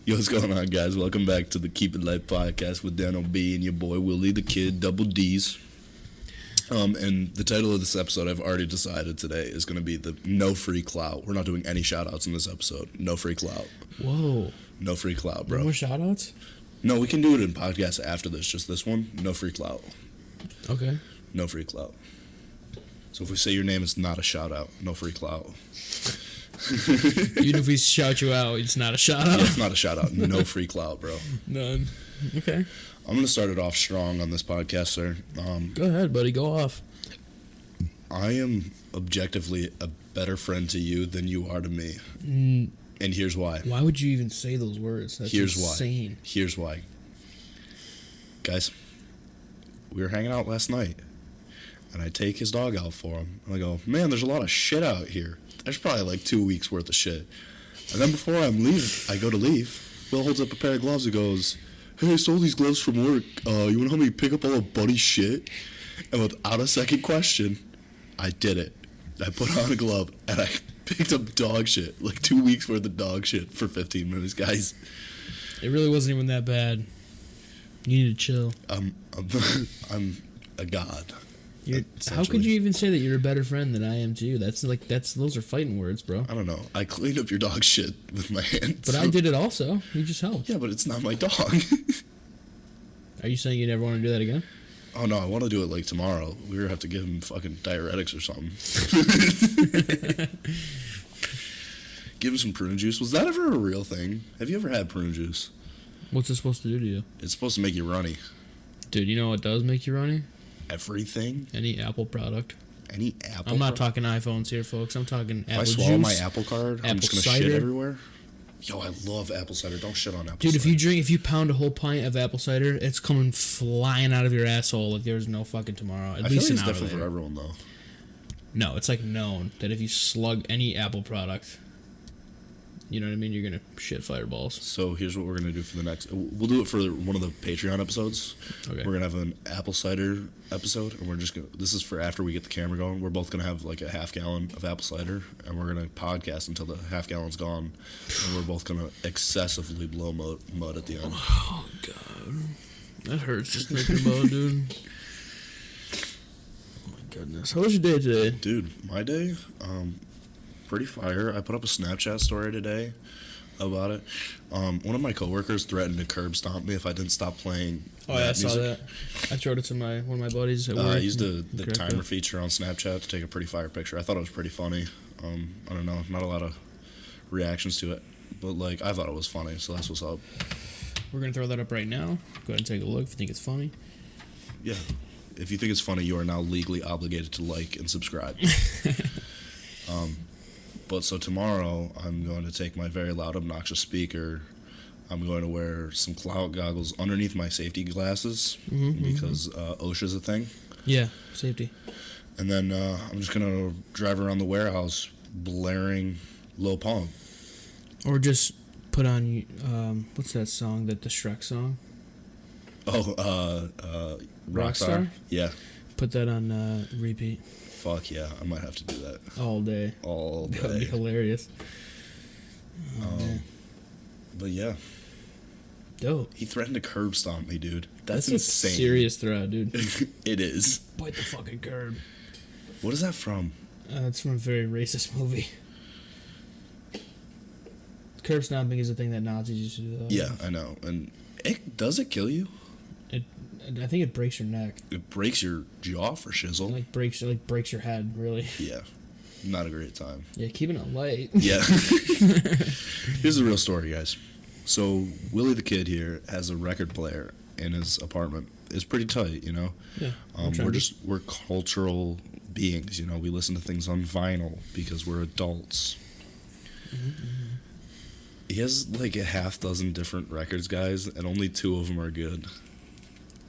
Yo, what's going on, guys? Welcome back to the Keep It Light podcast with Dan O.B. and your boy Willie the Kid, double D's. And the title of this episode, I've already decided today, is going to be the No Free Clout. We're not doing any shout-outs in this episode. No free clout. Whoa. No free clout, bro. No more shout-outs? No, we can do it in podcasts after this. Just this one, no free clout. Okay. No free clout. So if we say your name, it's not a shout-out. No free clout. Even if we shout you out, it's not a shout-out? Yeah, it's not a shout-out. No free clout, bro. None. Okay. I'm going to start it off strong on this podcast, sir. Go ahead, buddy. Go off. I am objectively a better friend to you than you are to me. And here's why. Why would you even say those words? That's insane. Here's why. Guys, we were hanging out last night, and I take his dog out for him. And I go, man, there's a lot of shit out here. There's probably like 2 weeks worth of shit. And then before I'm leaving, I go to leave. Will holds up a pair of gloves and goes, hey, I stole these gloves from work. You want to help me pick up all of Buddy's shit? And without a second question, I did it. I put on a glove, and I picked up dog shit. Like 2 weeks worth of dog shit for 15 minutes, guys. It really wasn't even that bad. You need to chill. I'm a god. How could you even say that you're a better friend than I am to you? Those are fighting words, bro. I don't know. I cleaned up your dog shit with my hands. But I did it also. You just helped. Yeah, but it's not my dog. Are you saying you never want to do that again? Oh, no, I want to do it like tomorrow. We're going to have to give him fucking diuretics or something. Give him some prune juice. Was that ever a real thing? Have you ever had prune juice? What's it supposed to do to you? It's supposed to make you runny. Dude, you know what does make you runny? Everything? Any Apple product. Any Apple I'm not talking iPhones here, folks. I'm talking apple juice. If I swallow my Apple card, I'm just going to shit cider. everywhere. Yo, I love apple cider. Don't shit on apple cider. Dude, if you pound a whole pint of apple cider, it's coming flying out of your asshole like there's no fucking tomorrow. I feel like it's different for everyone, though. No, it's like known that if you slug any Apple product, you know what I mean, you're going to shit fireballs. So here's what we're going to do for the next... We'll do it for one of the Patreon episodes. Okay. We're going to have an apple cider episode, and we're just going to... This is for after we get the camera going. We're both going to have like a half gallon of apple cider, and we're going to podcast until the half gallon's gone, and we're both going to excessively blow mud at the end. Oh, God. That hurts just thinking about it, dude. Oh, my goodness. How was your day today? Dude, my day... pretty fire. I put up a Snapchat story today about it. One of my coworkers threatened to curb stomp me if I didn't stop playing. Oh, yeah, I saw that. I showed it to one of my buddies at work. I used the timer feature on Snapchat to take a pretty fire picture. I thought it was pretty funny. I don't know, not a lot of reactions to it, but like I thought it was funny, so that's what's up. We're gonna throw that up right now. Go ahead and take a look if you think it's funny. Yeah, if you think it's funny, you are now legally obligated to like and subscribe. But so tomorrow, I'm going to take my very loud, obnoxious speaker. I'm going to wear some clout goggles underneath my safety glasses because OSHA's a thing. Yeah, safety. And then I'm just going to drive around the warehouse blaring Lil Pump. Or just put on, what's that song, the Shrek song? Oh, Rockstar? Yeah. Put that on repeat. Fuck yeah, I might have to do that. All day. All day. That would be hilarious. But yeah. Dope. He threatened to curb stomp me, dude. That's insane. A serious threat, dude. It is. Bite the fucking curb. What is that from? It's from a very racist movie. Curb stomping is a thing that Nazis used to do, though. Yeah, I know. And does it kill you? I think it breaks your neck. It breaks your jaw for shizzle. Breaks your head, really. Yeah. Not a great time. Yeah, keeping it light. Yeah. Here's the real story, guys. So, Willie the Kid here has a record player in his apartment. It's pretty tight, you know? Yeah. We're cultural beings, you know? We listen to things on vinyl because we're adults. Mm-hmm. He has like a half dozen different records, guys, and only 2 of them are good.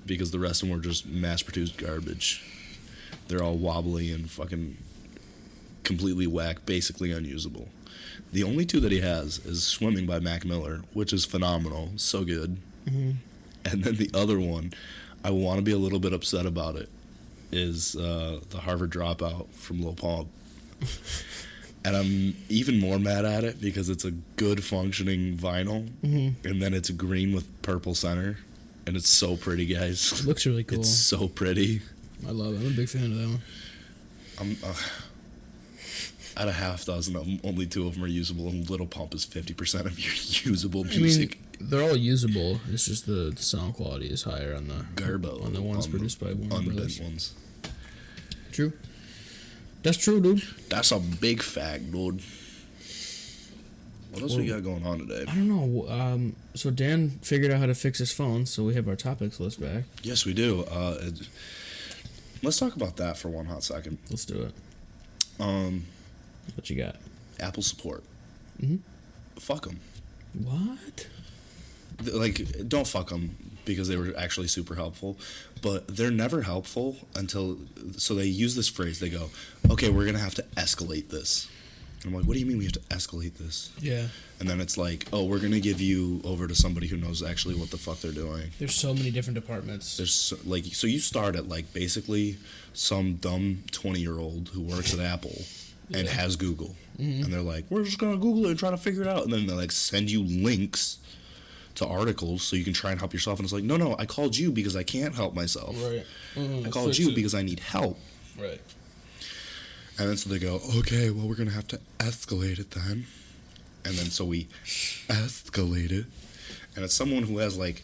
Because the rest of them were just mass-produced garbage. They're all wobbly and fucking completely whack, basically unusable. The only 2 that he has is Swimming by Mac Miller, which is phenomenal, so good. Mm-hmm. And then the other one, I want to be a little bit upset about it, is the Harvard Dropout from Lil Pump. And I'm even more mad at it because it's a good functioning vinyl, and then it's green with purple center, and it's so pretty, guys. It looks really cool. It's so pretty. I love it. I'm a big fan of that one. I'm out of half dozen of them, only 2 of them are usable, and Little Pump is 50% of your usable music. I mean, they're all usable. It's just the sound quality is higher on the Garbo on the ones produced by Warner Brothers. Ones. True. That's true, dude. That's a big fact, dude. What else we got going on today? I don't know. So Dan figured out how to fix his phone, so we have our topics list back. Yes, we do. Let's talk about that for one hot second. Let's do it. What you got? Apple support. Mm-hmm. Fuck them. What? Like, don't fuck them because they were actually super helpful, but they're never helpful until, so they use this phrase, they go, okay, we're going to have to escalate this. And I'm like, what do you mean we have to escalate this? Yeah. And then it's like, oh, we're going to give you over to somebody who knows actually what the fuck they're doing. There's so many different departments. There's so you start at like basically some dumb 20-year-old who works at Apple and has Google. Mm-hmm. And they're like, we're just going to Google it and try to figure it out. And then they like send you links to articles so you can try and help yourself. And it's like, no, I called you because I can't help myself. Right. I called you because I need help. Right. And then so they go, okay, well, we're going to have to escalate it then. And then so we escalate it. And it's someone who has like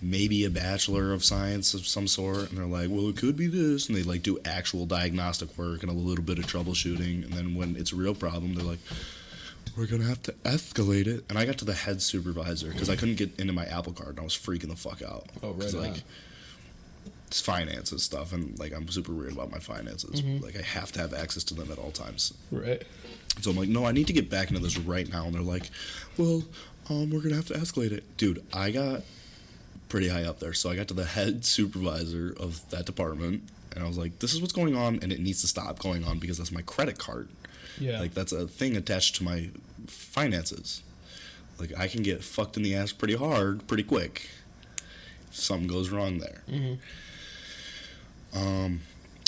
maybe a bachelor of science of some sort. And they're like, well, it could be this. And they like do actual diagnostic work and a little bit of troubleshooting. And then when it's a real problem, they're like, we're going to have to escalate it. And I got to the head supervisor because I couldn't get into my Apple card. And I was freaking the fuck out. Oh, right. Like, it's finances stuff. And, like, I'm super weird about my finances. Mm-hmm. Like, I have to have access to them at all times. Right. So I'm like, no, I need to get back into this right now. And they're like, well, we're going to have to escalate it. Dude, I got pretty high up there. So I got to the head supervisor of that department. And I was like, this is what's going on. And it needs to stop going on because that's my credit card. Yeah. Like, that's a thing attached to my finances. Like, I can get fucked in the ass pretty hard, pretty quick, if something goes wrong there. Mm-hmm.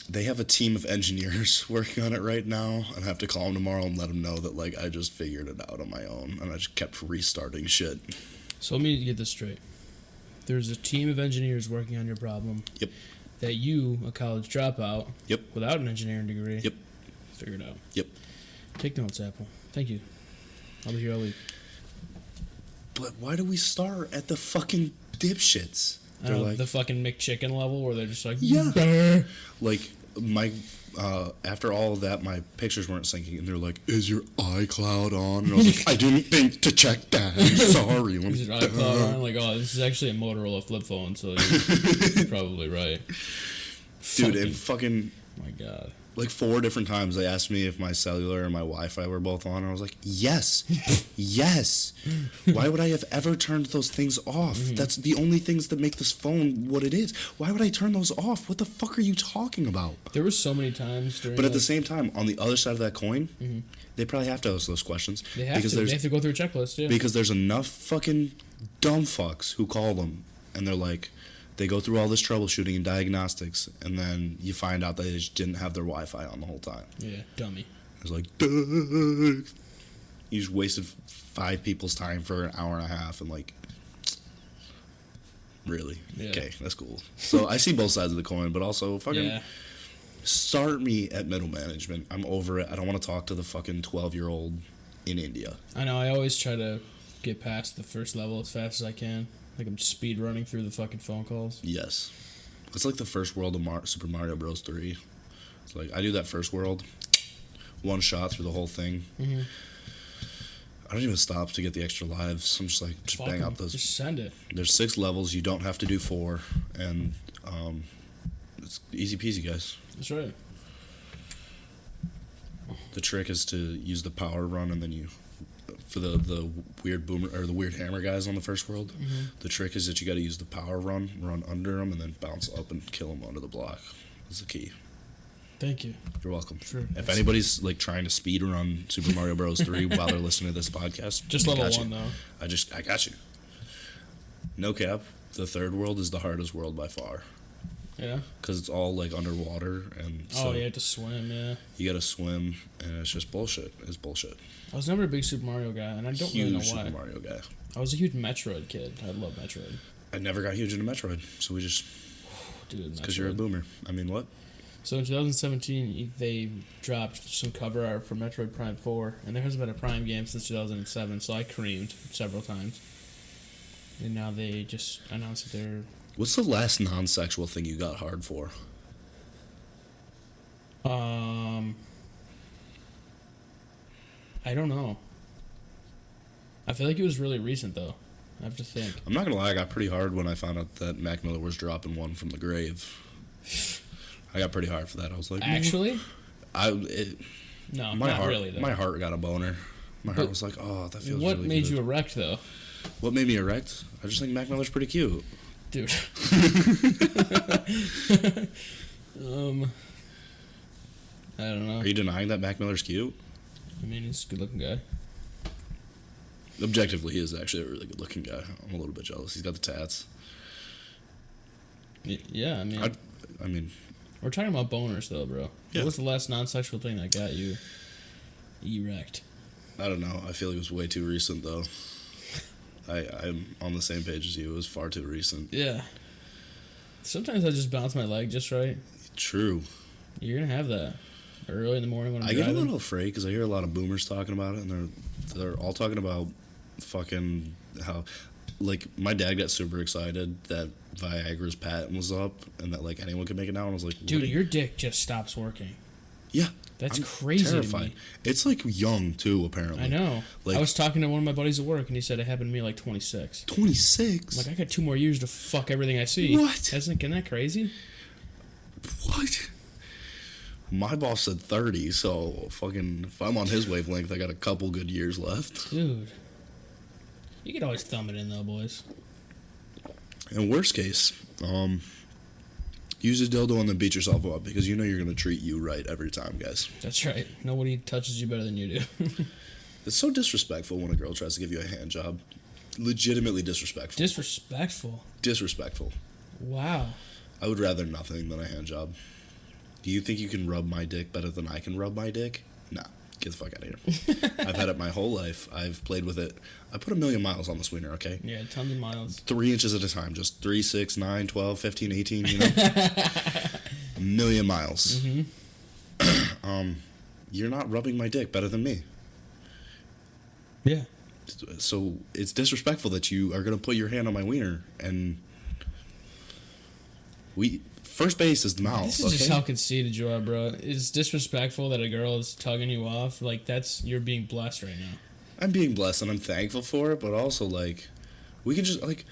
They have a team of engineers working on it right now, and I have to call them tomorrow and let them know that, like, I just figured it out on my own, and I just kept restarting shit. So let me get this straight. There's a team of engineers working on your problem. Yep. That you, a college dropout, yep, without an engineering degree, yep, figured out. Yep. Take notes, Apple. Thank you. I'll be here all week. But why do we start at the fucking dipshits? They're like the fucking McChicken level where they're just like, yeah. Bah. Like, my, after all of that, my pictures weren't syncing, and they're like, is your iCloud on? And I was like, I didn't think to check that. I'm sorry. Is your iCloud on? Like, oh, this is actually a Motorola flip phone, so you're probably right. Dude, and fucking... My God. Like 4 different times they asked me if my cellular and my Wi-Fi were both on, and I was like, yes, yes. Why would I have ever turned those things off? Mm-hmm. That's the only things that make this phone what it is. Why would I turn those off? What the fuck are you talking about? There were so many times during... But at the same time, on the other side of that coin, mm-hmm. they probably have to ask those questions. They have to. They have to go through a checklist, yeah. Because there's enough fucking dumb fucks who call them, and they're like... They go through all this troubleshooting and diagnostics, and then you find out they just didn't have their Wi-Fi on the whole time. Yeah, dummy. It's like, duh. You just wasted 5 people's time for an hour and a half, and like, really? Yeah. Okay, that's cool. So I see both sides of the coin, but also fucking start me at middle management. I'm over it. I don't want to talk to the fucking 12-year-old in India. I know. I always try to get past the first level as fast as I can. Like I'm speed running through the fucking phone calls. Yes. It's like the first world of Super Mario Bros. 3. It's like, I do that first world, one shot through the whole thing. Mm-hmm. I don't even stop to get the extra lives. I'm just like, just bang out those. Just send it. There's 6 levels. You don't have to do 4. And it's easy peasy, guys. That's right. The trick is to use the power run, and then you... For the weird boomer or the weird hammer guys on the first world, mm-hmm. the trick is that you got to use the power run under them, and then bounce up and kill them under the block. That's the key. Thank you. You're welcome. Sure. If anybody's like trying to speed run Super Mario Bros. 3 while they're listening to this podcast, just level 1 though. I got you. No cap. The third world is the hardest world by far. Yeah. Because it's all like underwater, and so You have to swim. Yeah. you gotta swim, and it's just bullshit. It's bullshit. I was never a big Super Mario guy, and I don't really know Huge why. Super Mario guy. I was a huge Metroid kid. I love Metroid. I never got huge into Metroid, so we just Dude, because you're a boomer. I mean, what? So in 2017, they dropped some cover art for Metroid Prime 4, and there hasn't been a Prime game since 2007, so I creamed several times. And now they just announced that they're... What's the last non-sexual thing you got hard for? I don't know. I feel like it was really recent, though. I have to think. I'm not gonna lie, I got pretty hard when I found out that Mac Miller was dropping one from the grave. I got pretty hard for that. I was like, Actually? No, not really, though. My heart got a boner. My heart was like, oh, that feels really good. What made you erect, though? What made me erect? I just think Mac Miller's pretty cute. Dude. I don't know. Are you denying that Mac Miller's cute? I mean, he's a good-looking guy. Objectively, he is actually a really good-looking guy. I'm a little bit jealous. He's got the tats. Yeah, I mean... We're talking about boners, though, bro. Yeah. What was the last non-sexual thing that got you erect? I don't know. I feel it was way too recent, though. I'm on the same page as you. It was far too recent. Yeah. Sometimes I just bounce my leg just right. True. You're going to have that early in the morning when I'm I driving. get a little afraid because I hear a lot of boomers talking about it, and they're all talking about fucking how... Like, my dad got super excited that Viagra's patent was up and that, like, anyone could make it now. And I was like, dude, your dick just stops working. Yeah. That's I'm crazy terrified. to me. It's, like, young, too, apparently. I know. Like, I was talking to one of my buddies at work, and he said it happened to me at, like, 26. 26? I'm like, I got 2 more years to fuck everything I see. What? Isn't that crazy? What? My boss said 30, so fucking if I'm on his wavelength, I got a couple good years left. Dude. You can always thumb it in, though, boys. In worst case, use a dildo and then beat yourself up because you know you're going to treat you right every time, guys. That's right. Nobody touches you better than you do. It's so disrespectful when a girl tries to give you a hand job. Legitimately disrespectful. Disrespectful? Disrespectful. Wow. I would rather nothing than a hand job. Do you think you can rub my dick better than I can rub my dick? Nah. Get the fuck out of here. I've had it my whole life. I've played with it. I put 1,000,000 miles on the sweener, okay? Yeah, tons of miles. 3 inches at a time. Just 3, 6, 9, 12, 15, 18, you know? 1,000,000 miles. Mm-hmm. You're not rubbing my dick better than me. Yeah. So it's disrespectful that you are going to put your hand on my wiener and first base is the mouth. This is just how conceited you are, bro. It's disrespectful that a girl is tugging you off. Like, you're being blessed right now. I'm being blessed and I'm thankful for it, but also, like, we can just, like,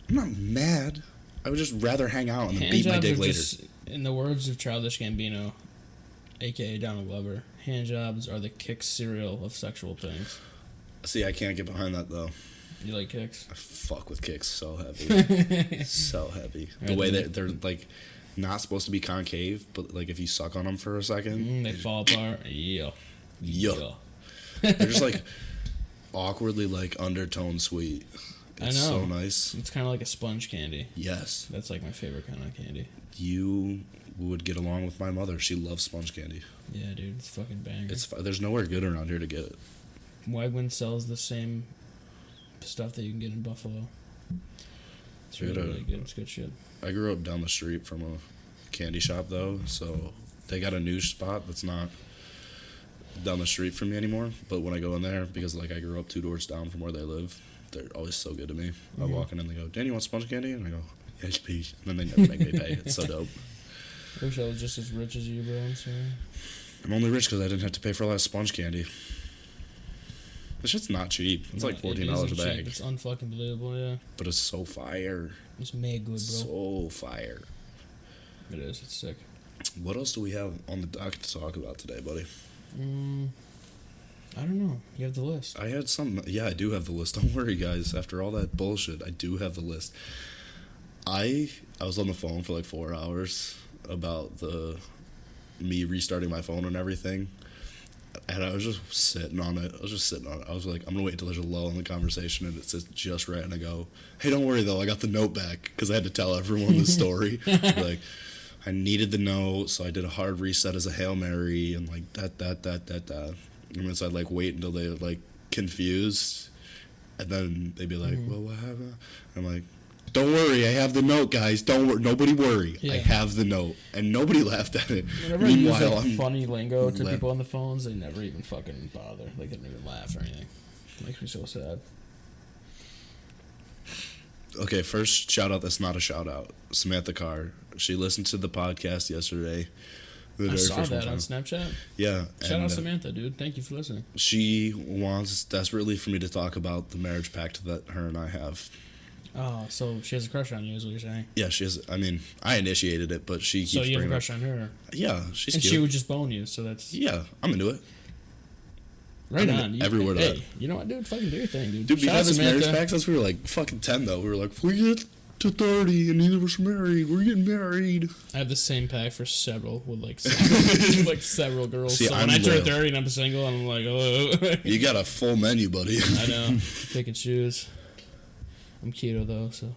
I'm not mad. I would just rather hang out and then beat my dick later. Just, in the words of Childish Gambino, a.k.a. Donald Glover, handjobs are the kick cereal of sexual things. See, I can't get behind that, though. You like kicks? I fuck with kicks so heavy. So heavy. The way that they're, like, not supposed to be concave, but, like, if you suck on them for a second... they fall apart. Yeah. They're just, like, awkwardly, like, undertone sweet. It's I know. so nice. It's kind of like a sponge candy. Yes. That's, like, my favorite kind of candy. You would get along with my mother. She loves sponge candy. Yeah, dude. It's fucking banger. There's nowhere good around here to get it. Wegmans sells the same stuff that you can get in Buffalo. It's really good. It's good shit. I grew up down the street from a candy shop, though, so they got a new spot that's not down the street from me anymore. But when I go in there, because, like, I grew up 2 doors down from where they live, they're always so good to me. I walk in and they go, "Danny, you want sponge candy?" And I go, "Yes, please." And then they never make me pay. It's so dope. I wish I was just as rich as you, bro. I'm sorry. I'm only rich because I didn't have to pay for all that sponge candy. This shit's not cheap. It's like $14 a bag. Cheap. It's unfucking believable, yeah. But it's so fire. It's mad good, bro. So fire. It is. It's sick. What else do we have on the docket to talk about today, buddy? I don't know. You have the list. I had some. Yeah, I do have the list. Don't worry, guys. After all that bullshit, I do have the list. I was on the phone for like 4 hours about me restarting my phone and everything. And I was just sitting on it. I was like, I'm going to wait until there's a lull in the conversation and it says just right. And I go, hey, don't worry, though. I got the note back because I had to tell everyone the story. Like, I needed the note, so I did a hard reset as a Hail Mary and, like, that. And so I'd, like, wait until they were, like, confused. And then they'd be like, well, what happened? I'm like, don't worry, I have the note, guys. Don't worry. Nobody worry. Yeah. I have the note. And nobody laughed at it. Whenever I use like funny lingo to people on the phones, they never even fucking bother. Like, they don't even laugh or anything. It makes me so sad. Okay, first shout out that's not a shout out. Samantha Carr. She listened to the podcast yesterday. I saw that on Snapchat. Yeah. Shout out Samantha, dude. Thank you for listening. She wants desperately for me to talk about the marriage pact that her and I have. Oh, so she has a crush on you, is what you're saying? Yeah, she has. I mean, I initiated it, but she keeps so you have a crush on her? Yeah, she's and cute. She would just bone you, so that's... Yeah, I'm into it. Right on. Every word of that. You know what, dude? Fucking do your thing, dude. Dude, we had this marriage pact since we were like fucking 10, though. We were like, if we get to 30 and neither of us are married, we're getting married. I have the same pact for several, with like several girls. See, so when I turn 30 and I'm single, I'm like, oh. You got a full menu, buddy. I know. Pick and choose. I'm keto, though, so...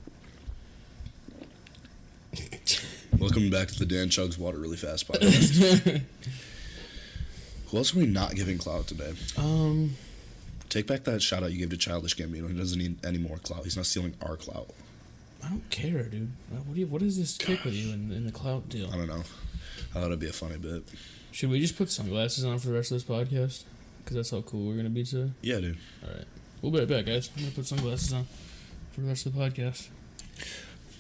Welcome back to the Dan Chugs Water Really Fast podcast. Who else are we not giving clout today? Take back that shout out you gave to Childish Gambino. He doesn't need any more clout. He's not stealing our clout. I don't care, dude. What is this kick with you in the clout deal? I don't know. I thought it'd be a funny bit. Should we just put sunglasses on for the rest of this podcast? Because that's how cool we're going to be today. Yeah, dude. All right. We'll be right back, guys. I'm going to put sunglasses on for the rest of the podcast.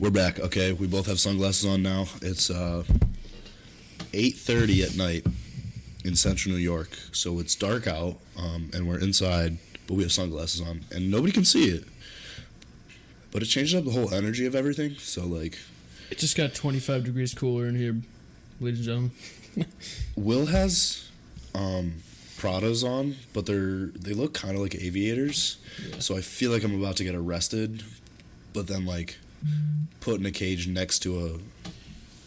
We're back, okay? We both have sunglasses on now. It's 8:30 at night in central New York, so it's dark out, and we're inside, but we have sunglasses on, and nobody can see it. But it changes up the whole energy of everything, so, like... It just got 25 degrees cooler in here, ladies and gentlemen. Will has Pradas on, but they look kind of like aviators, yeah. So I feel like I'm about to get arrested, but then, like... put in a cage next to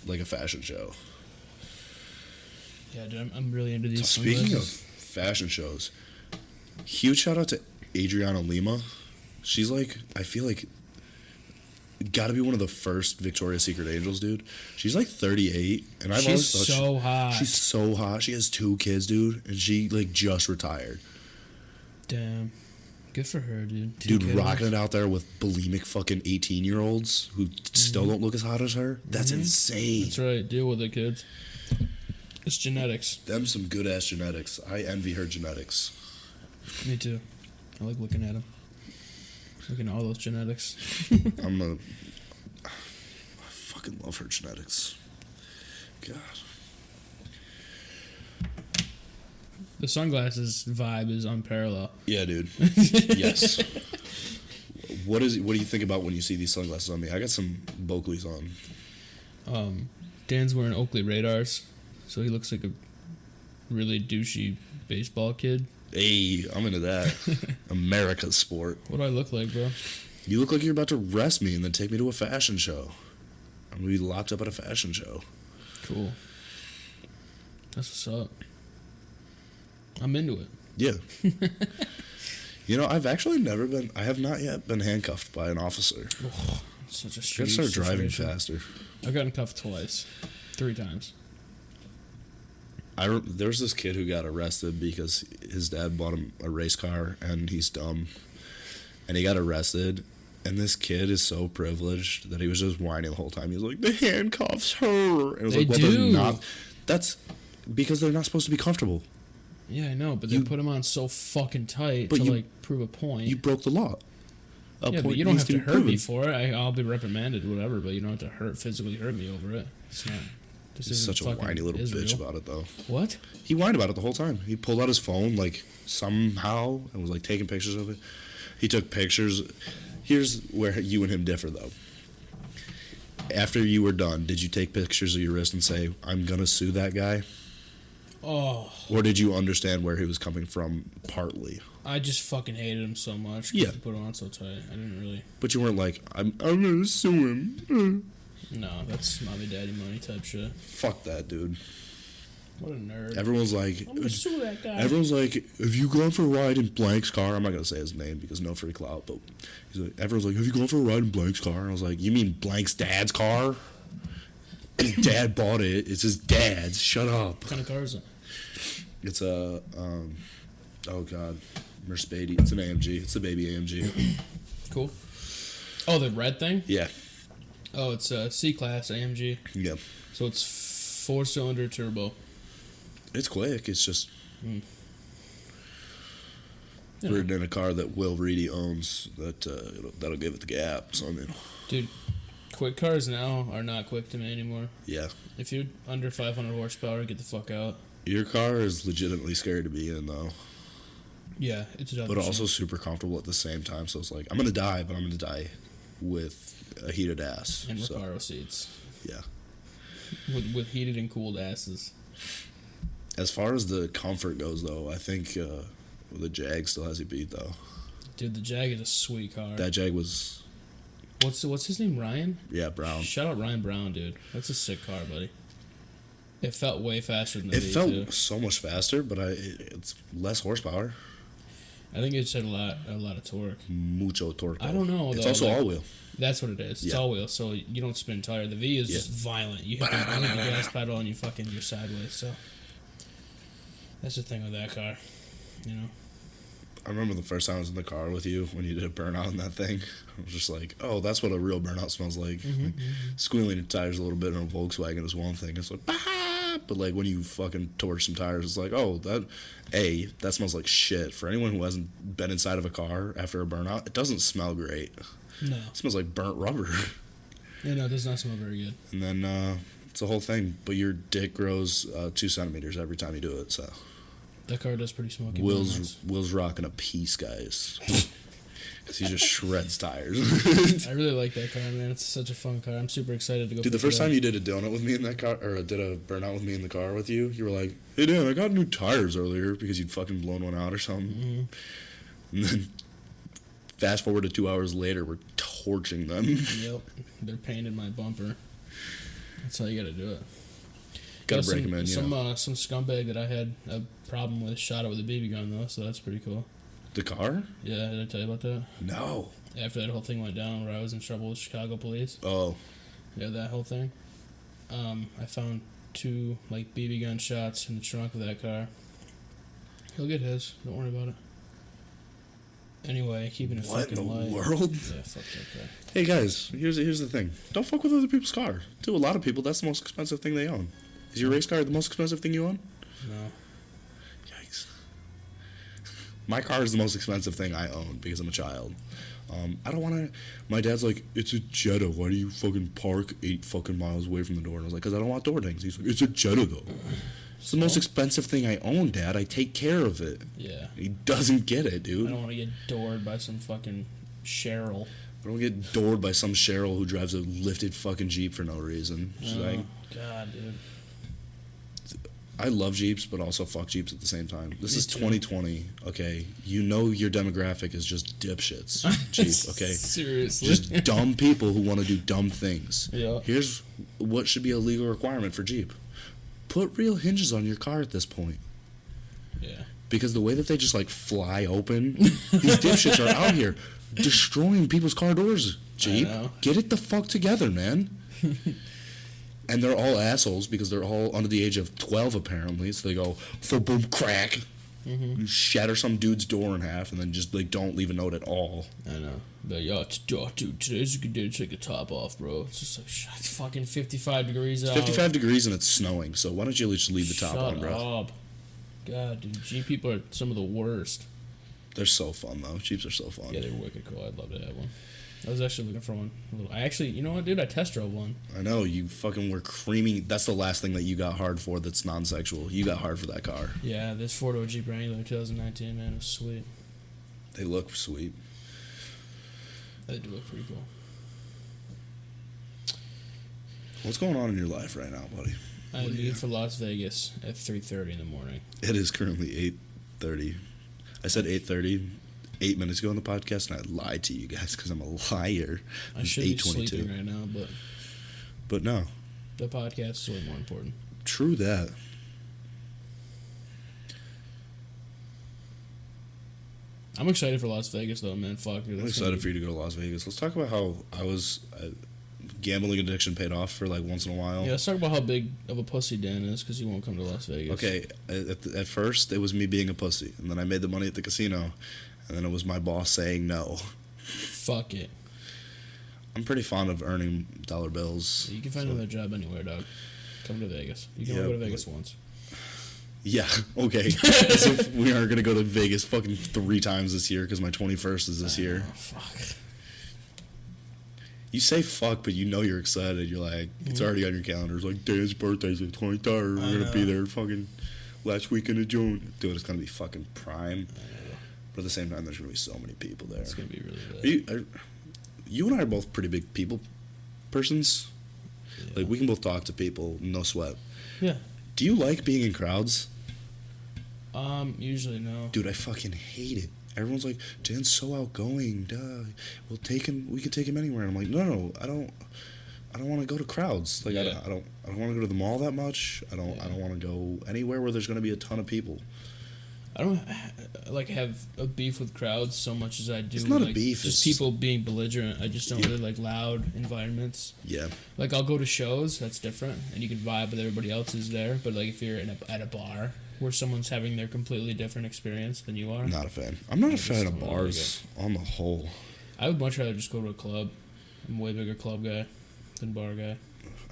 a fashion show. Yeah, dude, I'm really into these. So speaking of fashion shows, huge shout out to Adriana Lima. She's like, I feel like, got to be one of the first Victoria's Secret angels, dude. She's like 38, and I've always thought so hot. She's so hot. She has 2 kids, dude, and she like just retired. Damn. Good for her, dude. Dude, rocking it out there with bulimic fucking 18-year-olds who still don't look as hot as her. That's insane. That's right. Deal with it, kids. It's genetics. Them some good-ass genetics. I envy her genetics. Me too. I like looking at them. Looking at all those genetics. I fucking love her genetics. God. The sunglasses vibe is unparalleled. Yeah, dude. Yes. What do you think about when you see these sunglasses on me? I got some Boakleys on. Dan's wearing Oakley radars, so he looks like a really douchey baseball kid. Hey, I'm into that. America's sport. What do I look like, bro? You look like you're about to arrest me and then take me to a fashion show. I'm going to be locked up at a fashion show. Cool. That's what's up. I'm into it. Yeah. You know, I have not yet been handcuffed by an officer. Oh, such a shitty gotta start driving faster. I've gotten cuffed twice. 3 times. There was this kid who got arrested because his dad bought him a race car and he's dumb. And he got arrested. And this kid is so privileged that he was just whining the whole time. He was like, the handcuffs hurt. And it was like, well, they're not. That's because they're not supposed to be comfortable. Yeah, I know, but they put him on so fucking tight to prove a point. You broke the law. But you don't have to hurt me for it. I'll be reprimanded, whatever, but you don't have to physically hurt me over it. It's not. He's such a whiny little bitch about it, though. What? He whined about it the whole time. He pulled out his phone, like, somehow, and was, like, taking pictures of it. He took pictures. Here's where you and him differ, though. After you were done, did you take pictures of your wrist and say, I'm going to sue that guy? Oh. Or did you understand where he was coming from partly? I just fucking hated him so much. Yeah. He put him on so tight. I didn't really. But you weren't like, I'm going to sue him. No, that's mommy daddy money type shit. Fuck that, dude. What a nerd. Everyone's like, I'm gonna sue that guy. everyone's like, have you gone for a ride in Blank's car? I'm not gonna say his name because no free clout, but he's like, everyone's like, have you gone for a ride in Blank's car? And I was like, you mean Blank's dad's car? His dad bought it. It's his dad's. Shut up. What kind of car is it? It's a, oh god, Mercedes. It's an AMG. It's a baby AMG. Cool. Oh, the red thing? Yeah. Oh, it's a C-Class AMG. Yeah. So it's 4-cylinder turbo. It's quick. It's just Yeah. ridden in a car that Will Reedy owns. That'll give it the gap. So I mean, Dude, quick cars now are not quick to me anymore. yeah. If you're under 500 horsepower, get the fuck out. Your car is legitimately scary to be in, though. Yeah, it's a But also super comfortable at the same time. So it's like, I'm going to die, but I'm going to die with a heated ass. And So, Recaro seats. yeah. With heated and cooled asses. As far as the comfort goes, though, I think the Jag still has you beat, though. Dude, the Jag is a sweet car. That Jag was, What's his name, Ryan? yeah, brown. Shout out Ryan Brown, dude. That's a sick car, buddy. It felt way faster than the It V2. felt so much faster, but it's less horsepower. I think it just had a lot of torque. Mucho torque. I don't know, It's though, also like- all-wheel. That's what it is. It's Yeah. all wheel, so you don't spin tire. The V is Yeah. just violent. You hit the gas pedal and you're sideways. So that's the thing with that car, you know. I remember the first time I was in the car with you when you did a burnout in that thing. I was just like, oh, that's what a real burnout smells like. Like, squealing your tires a little bit in a Volkswagen is one thing. It's like, bah! But like when you fucking torch some tires, it's like, oh, that smells like shit. For anyone who hasn't been inside of a car after a burnout, it doesn't smell great. No, It smells like burnt rubber. yeah, no, it does not smell very good. And then it's a whole thing. But your dick grows 2 centimeters every time you do it. So That car does pretty smoky. burnouts. Will's rocking a piece, guys. Because he just shreds tires. I really like that car, man. It's such a fun car. I'm super excited to go. Dude, the pick first it up. time you did a donut with me in that car, or did a burnout with me in the car with you, you were like, hey, Dan, I got new tires earlier because you'd fucking blown one out or something. And then fast forward to 2 hours later, we're torching them. Yep, they're painted my bumper. That's how you gotta do it. Gotta Yeah, break them in, yeah. Some scumbag that I had a problem with shot it with a BB gun though, so that's pretty cool. The car? Yeah, did I tell you about that? No. After that whole thing went down, where I was in trouble with Chicago police. Oh. Yeah, that whole thing. I found 2 like BB gun shots in the trunk of that car. He'll get his. Don't worry about it. Anyway, keeping it What in fucking the light. world? Yeah, fuck that car. Hey, guys, here's the thing. Don't fuck with other people's car. To a lot of people, that's the most expensive thing they own. Is your race car the most expensive thing you own? No. Yikes. My car is the most expensive thing I own because I'm a child. I don't want to... My dad's like, it's a Jetta. Why do you fucking park 8 fucking miles away from the door? And I was like, because I don't want door dings. He's like, it's a Jetta, though. It's the most expensive thing I own, Dad. I take care of it. Yeah. He doesn't get it, dude. I don't want to get doored by some fucking Cheryl. I don't get doored by some Cheryl who drives a lifted fucking Jeep for no reason. She's like, God, dude. I love Jeeps, but also fuck Jeeps at the same time. This Me is too. 2020, okay? You know your demographic is just dipshits. Jeep, okay? Seriously. Just dumb people who want to do dumb things. Yeah. Here's what should be a legal requirement for Jeep. Put real hinges on your car at this point. Yeah. Because the way that they just like fly open, these dipshits are out here destroying people's car doors. Jeep, know. get it the fuck together, man. And they're all assholes because they're all under the age of 12 apparently. So they go for boom crack, shatter some dude's door in half, and then just like don't leave a note at all. I know. But yo, dude, today's a good day to take the top off, bro. It's just like, it's fucking 55 degrees out. 55 degrees and it's snowing. So why don't you just leave the top Shut on, bro? up. God, dude, Jeep people are some of the worst. They're so fun though. Jeeps are so fun. Yeah, they're wicked cool. I'd love to have one. I was actually looking for one. I actually, you know what, dude? I test drove one. I know, you fucking were creaming. That's the last thing that you got hard for that's non-sexual. You got hard for that car. Yeah, this 4-door Jeep Wrangler 2019, man, it was sweet. They look sweet. They do look pretty cool. What's going on in your life right now, buddy? I leave for Las Vegas at 3:30 in the morning. It is currently 8:30. I said 8:30 8 minutes ago on the podcast, and I lied to you guys because I'm a liar. I It's should be sleeping right now, but But no, the podcast is way more important. true that. I'm excited for Las Vegas, though, man. Fuck, dude. I'm excited for you to go to Las Vegas. Let's talk about how gambling addiction paid off for like once in a while. Yeah, let's talk about how big of a pussy Dan is because he won't come to Las Vegas. Okay, at first it was me being a pussy, and then I made the money at the casino, and then it was my boss saying no. Fuck it. I'm pretty fond of earning dollar bills. You can find another job anywhere, dog. Come to Vegas. You can only go to Vegas once. Yeah, okay. So we aren't going to go to Vegas fucking 3 times this year because my 21st is this year. Fuck. You say fuck, but you know you're excited. You're like, it's already on your calendar. It's like, Dan's birthday's the 23rd. We're going to be there fucking last weekend of June. Dude, it's going to be fucking prime. But at the same time, there's going to be so many people there. It's going to be really bad. You and I are both pretty big people persons. Yeah. Like, we can both talk to people, no sweat. Yeah. Do you like being in crowds? Usually no. Dude, I fucking hate it. Everyone's like, Dan's so outgoing. Duh. We can take him anywhere. And I'm like, no, I don't want to go to crowds. Like, yeah. I don't want to go to the mall that much. I don't want to go anywhere where there's going to be a ton of people. I don't like have a beef with crowds so much as I do. It's not like, a beef. Just people being belligerent. I just don't really like loud environments. Yeah. Like I'll go to shows. That's different, and you can vibe with everybody else is there. But like if you're at a bar where someone's having their completely different experience than you are, Not a fan. I'm not a fan of bars on the whole. I would much rather just go to a club. I'm a way bigger club guy than bar guy.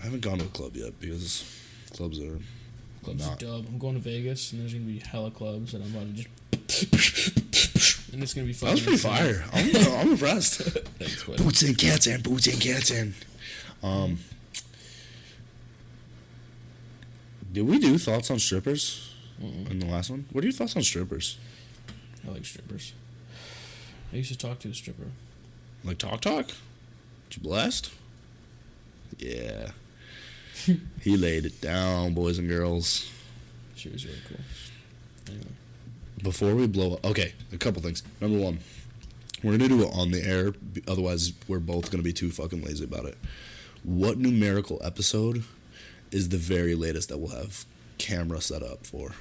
I haven't gone to a club yet because clubs are Are dub. I'm going to Vegas, and there's gonna be hella clubs, and I'm about to just and it's gonna be fun. That was pretty fire. I'm impressed. Thanks, buddy. Boots and cats in, boots and cats in. Did we do thoughts on strippers in the last one? What are your thoughts on strippers? I like strippers. I used to talk to a stripper. Like talk? Did you blast? Yeah. He laid it down, boys and girls. She was really cool. Anyway. Before we blow up, okay, a couple things. Number one, we're going to do it on the air, otherwise we're both going to be too fucking lazy about it. What numerical episode is the very latest that we'll have camera set up for?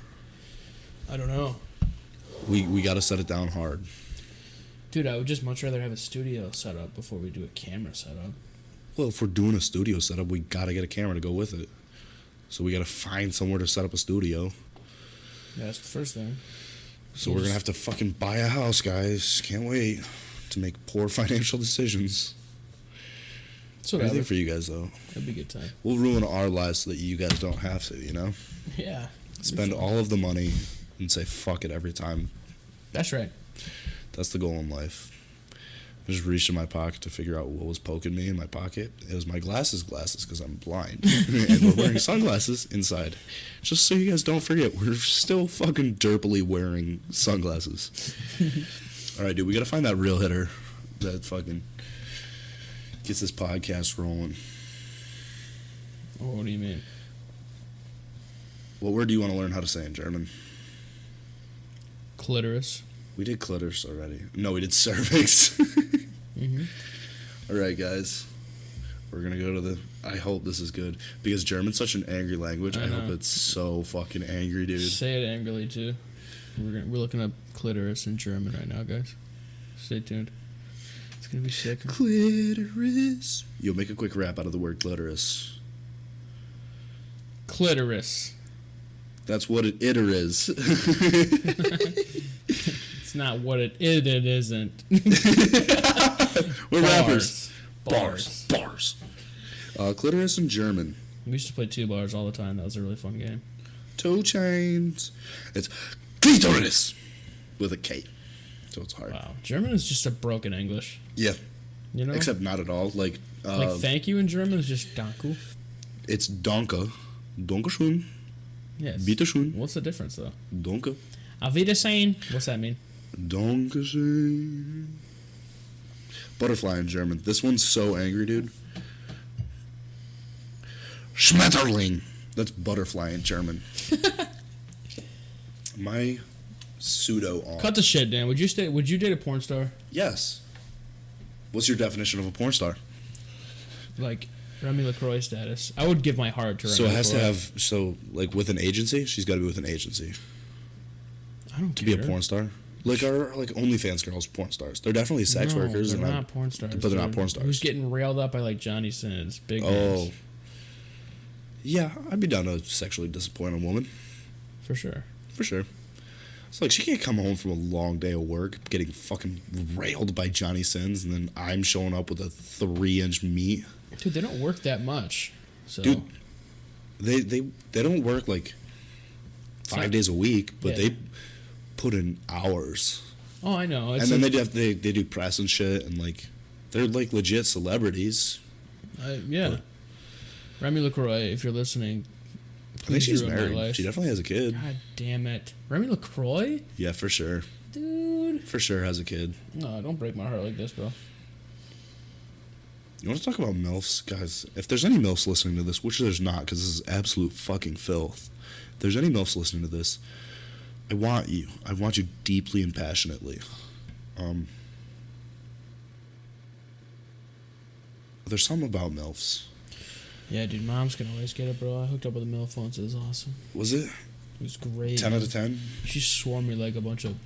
I don't know. We got to set it down hard. Dude, I would just much rather have a studio set up before we do a camera setup. Well, if we're doing a studio setup, we got to get a camera to go with it. So we got to find somewhere to set up a studio. Yeah, that's the first thing. So we're going to have to fucking buy a house, guys. Can't wait to make poor financial decisions. It's whatever. Everything for you guys, though. That'd be a good time. We'll ruin our lives so that you guys don't have to, you know? Yeah. Spend all of the money and say fuck it every time. That's right. That's the goal in life. I just reached in my pocket to figure out what was poking me in my pocket. It was my glasses because I'm blind. And we're wearing sunglasses inside. Just so you guys don't forget, we're still fucking derpily wearing sunglasses. Alright, dude, we gotta find that real hitter that fucking gets this podcast rolling. What do you mean? What word do you want to learn how to say in German? Clitoris. We did clitoris already. No, we did cervix. Mm-hmm. All right, guys. We're going to go to the... I hope this is good. Because German's such an angry language. I hope it's so fucking angry, dude. Say it angrily, too. We're looking up clitoris in German right now, guys. Stay tuned. It's going to be sick. Clitoris. You'll make a quick rap out of the word clitoris. Clitoris. That's what it is. It's not what it isn't. We're rappers. Bars. Clitoris in German. We used to play 2 bars all the time. That was a really fun game. 2 chains. It's clitoris with a K. So it's hard. Wow. German is just a broken English. Yeah. You know? Except not at all. Like thank you in German is just danke. It's danke. Dankeschön. Yes. Bitteschön. What's the difference, though? Danke. Auf Wiedersehen. What's that mean? Dankeschön. Butterfly in German. This one's so angry, dude. Schmetterling. That's butterfly in German. My pseudo aunt. Cut the shit, Dan. Would you date a porn star? Yes. What's your definition of a porn star? Like Remy LaCroix status. I would give my heart to Remy So it has to LaCroix. have, like with an agency? She's got to be with an agency. I don't To care. be a porn star? Like our OnlyFans girls, porn stars. They're definitely sex workers. They're not porn stars. But they're not porn stars. Who's getting railed up by like Johnny Sins? Big names. Oh. Yeah, I'd be down to sexually disappoint a woman. For sure. For sure. It's like she can't come home from a long day of work getting fucking railed by Johnny Sins, and then I'm showing up with a 3-inch meat. Dude, they don't work that much. So. Dude, they don't work like 5 days a week, but they put in hours. Oh, I know. It's and then they do press and shit, and like they're like legit celebrities. Yeah. But Remy LaCroix, if you're listening, I think she's married. She definitely has a kid. God damn it. Remy LaCroix? Yeah, for sure. Dude. For sure has a kid. No, don't break my heart like this, bro. You want to talk about MILFs? Guys, if there's any MILFs listening to this, which there's not, because this is absolute fucking filth. If there's any MILFs listening to this, I want you deeply and passionately. There's something about MILFs. Yeah, dude, moms can always get it, bro. I hooked up with a MILF once. It was awesome. Was it? It was great. 10 out of 10? She swarmed me like a bunch of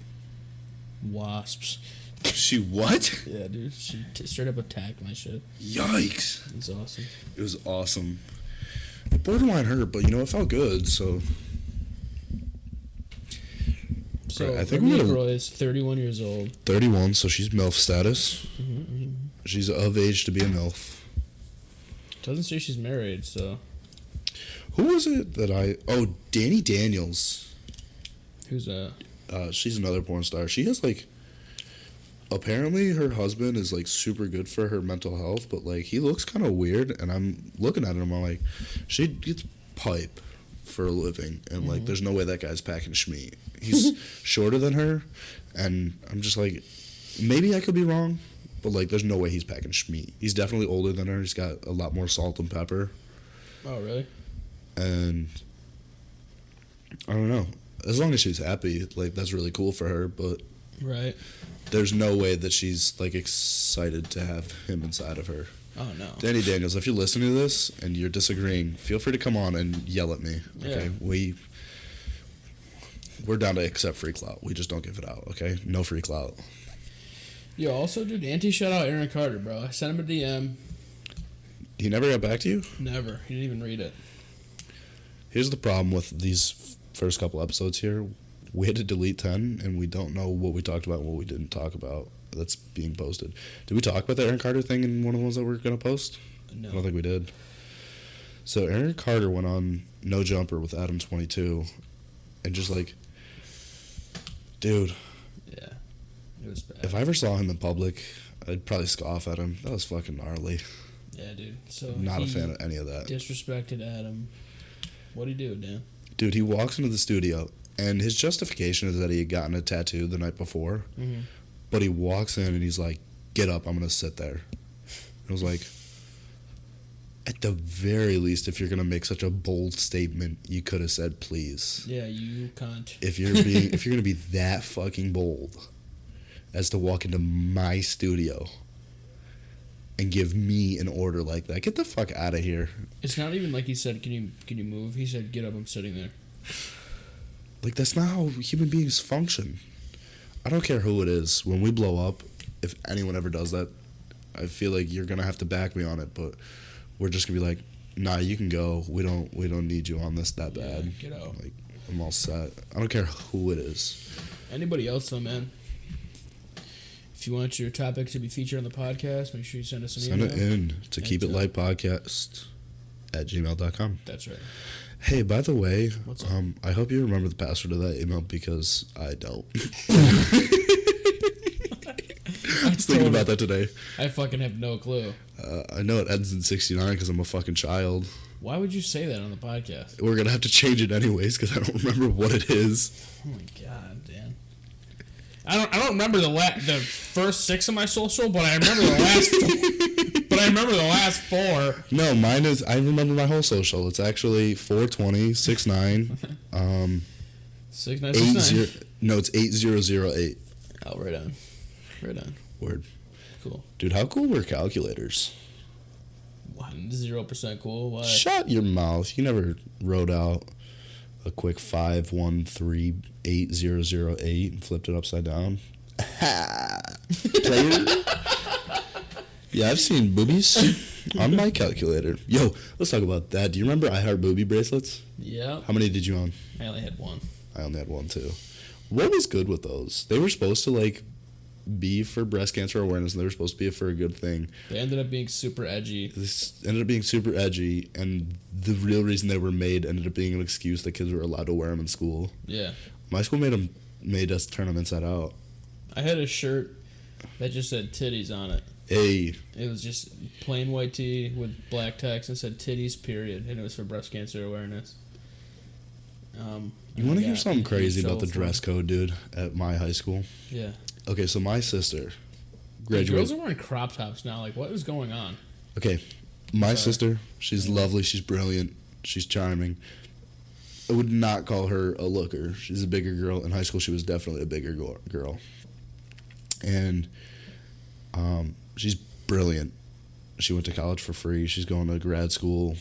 wasps. She what? Yeah, dude. She straight up attacked my shit. Yikes. It was awesome. It was awesome. It borderline hurt, but, it felt good, so... So, right, I think Remy LaCroix is 31 years old. 31, so she's MILF status. Mm-hmm. She's of age to be a MILF. Doesn't say she's married, so... Who was it that Oh, Danny Daniels. Who's that? She's another porn star. She has, apparently her husband is, super good for her mental health, but, he looks kind of weird, and I'm looking at him, I'm like, she gets pipe for a living, and, there's no way that guy's packing schmeat. He's shorter than her, and I'm just like, maybe I could be wrong, but, there's no way he's packing schmeat. He's definitely older than her. He's got a lot more salt and pepper. Oh, really? And I don't know. As long as she's happy, that's really cool for her, but right. There's no way that she's, excited to have him inside of her. Oh, no. Danny Daniels, if you're listening to this and you're disagreeing, feel free to come on and yell at me, okay? Yeah. We're down to accept free clout. We just don't give it out, okay? No free clout. Yo, also, dude, shout out Aaron Carter, bro. I sent him a DM. He never got back to you? Never. He didn't even read it. Here's the problem with these first couple episodes here. We had to delete 10, and we don't know what we talked about and what we didn't talk about that's being posted. Did we talk about the Aaron Carter thing in one of the ones that we're going to post? No. I don't think we did. So Aaron Carter went on No Jumper with Adam 22, and just dude. Yeah. It was bad. If I ever saw him in public, I'd probably scoff at him. That was fucking gnarly. Yeah, dude. So not a fan of any of that. Disrespected Adam. What'd he do, Dan? Dude, he walks into the studio, and his justification is that he had gotten a tattoo the night before. Mm-hmm. But he walks in and he's like, "Get up, I'm going to sit there." I was like, at the very least, if you're going to make such a bold statement, you could have said please. Yeah, you cunt. If you're going to be that fucking bold as to walk into my studio and give me an order like that, get the fuck out of here. It's not even like he said, can you move? He said, "Get up, I'm sitting there." That's not how human beings function. I don't care who it is. When we blow up, if anyone ever does that, I feel like you're gonna have to back me on it, but we're just gonna be like, "Nah, you can go. We don't need you on this that bad." Yeah, get out. I'm all set. I don't care who it is. Anybody else though, man? If you want your topic to be featured on the podcast, make sure you send us an email. Send it in to keepitlightpodcast@gmail.com. That's right. Hey, by the way, what's up? I hope you remember the password of that email because I don't. I was thinking about that today. I fucking have no clue. I know it ends in 69 because I'm a fucking child. Why would you say that on the podcast? We're going to have to change it anyways because I don't remember what it is. Oh my god, Dan. I don't remember the first 6 of my social, but I remember the last but I remember the last 4. No, mine is I remember my whole social. It's actually 420 69 6969. No, it's 8008. Oh, right on. Right on. Word. Cool. Dude, how cool were calculators? 0% cool. Why? Shut your mouth. You never wrote out a quick 5, 1, 3, 8008 and flipped it upside down. Player. Yeah, I've seen boobies on my calculator. Yo, let's talk about that. Do you remember I Heart Boobie bracelets? Yeah. How many did you own? I only had one. I only had one too. What was good with those? They were supposed to like be for breast cancer awareness, and they were supposed to be for a good thing. They ended up being super edgy. This ended up being super edgy, and the real reason they were made ended up being an excuse that kids were allowed to wear them in school. Yeah. My school made us turn them inside out. I had a shirt that just said titties on it. Hey. It was just plain white tee with black text and said titties, period. And it was for breast cancer awareness. You want to hear something crazy about the for dress code, dude, at my high school? Yeah. Okay, so my sister Girls graduated. are wearing crop tops now. Like, what is going on? Okay, my sister, she's lovely, she's brilliant, she's charming. I would not call her a looker. She's a bigger girl. In high school, she was definitely a bigger girl. And she's brilliant. She went to college for free. She's going to grad school.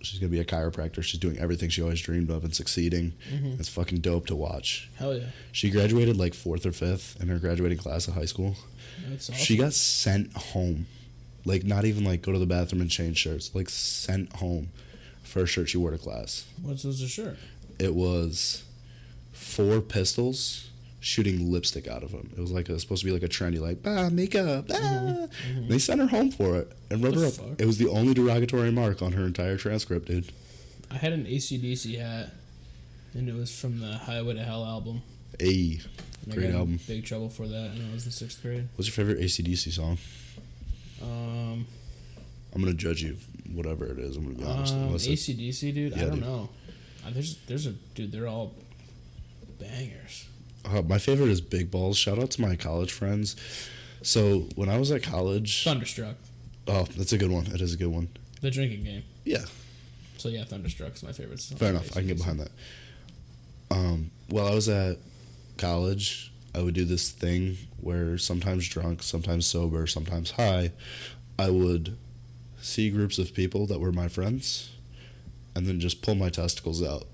She's going to be a chiropractor. She's doing everything she always dreamed of and succeeding. Mm-hmm. It's fucking dope to watch. Hell yeah. She graduated like 4th or 5th in her graduating class of high school. That's awesome. She got sent home. Like, not even like go to the bathroom and change shirts. Like, sent home for a shirt she wore to class. What was the shirt? It was 4 pistols shooting lipstick out of them. It was like supposed to be like a trendy, like, makeup, Mm-hmm. They sent her home for it and wrote her up. Fuck? It was the only derogatory mark on her entire transcript, dude. I had an AC/DC hat, and it was from the Highway to Hell album. Hey, And I great got album. in big trouble for that, and I was in 6th grade. What's your favorite AC/DC song? Um, I'm gonna judge you, whatever it is. I'm gonna be honest. Unless AC/DC, dude. Yeah, I don't dude. know. They're all bangers. my favorite is Big Balls. Shout out to my college friends. So when I was at college, Thunderstruck, oh, that's a good one. It is a good one. the drinking game. Yeah, So yeah, Thunderstruck's my favorite song. fair enough. I can get behind that. While I was at college, I would do this thing where sometimes drunk, sometimes sober, sometimes high, I would see groups of people that were my friends and then just pull my testicles out.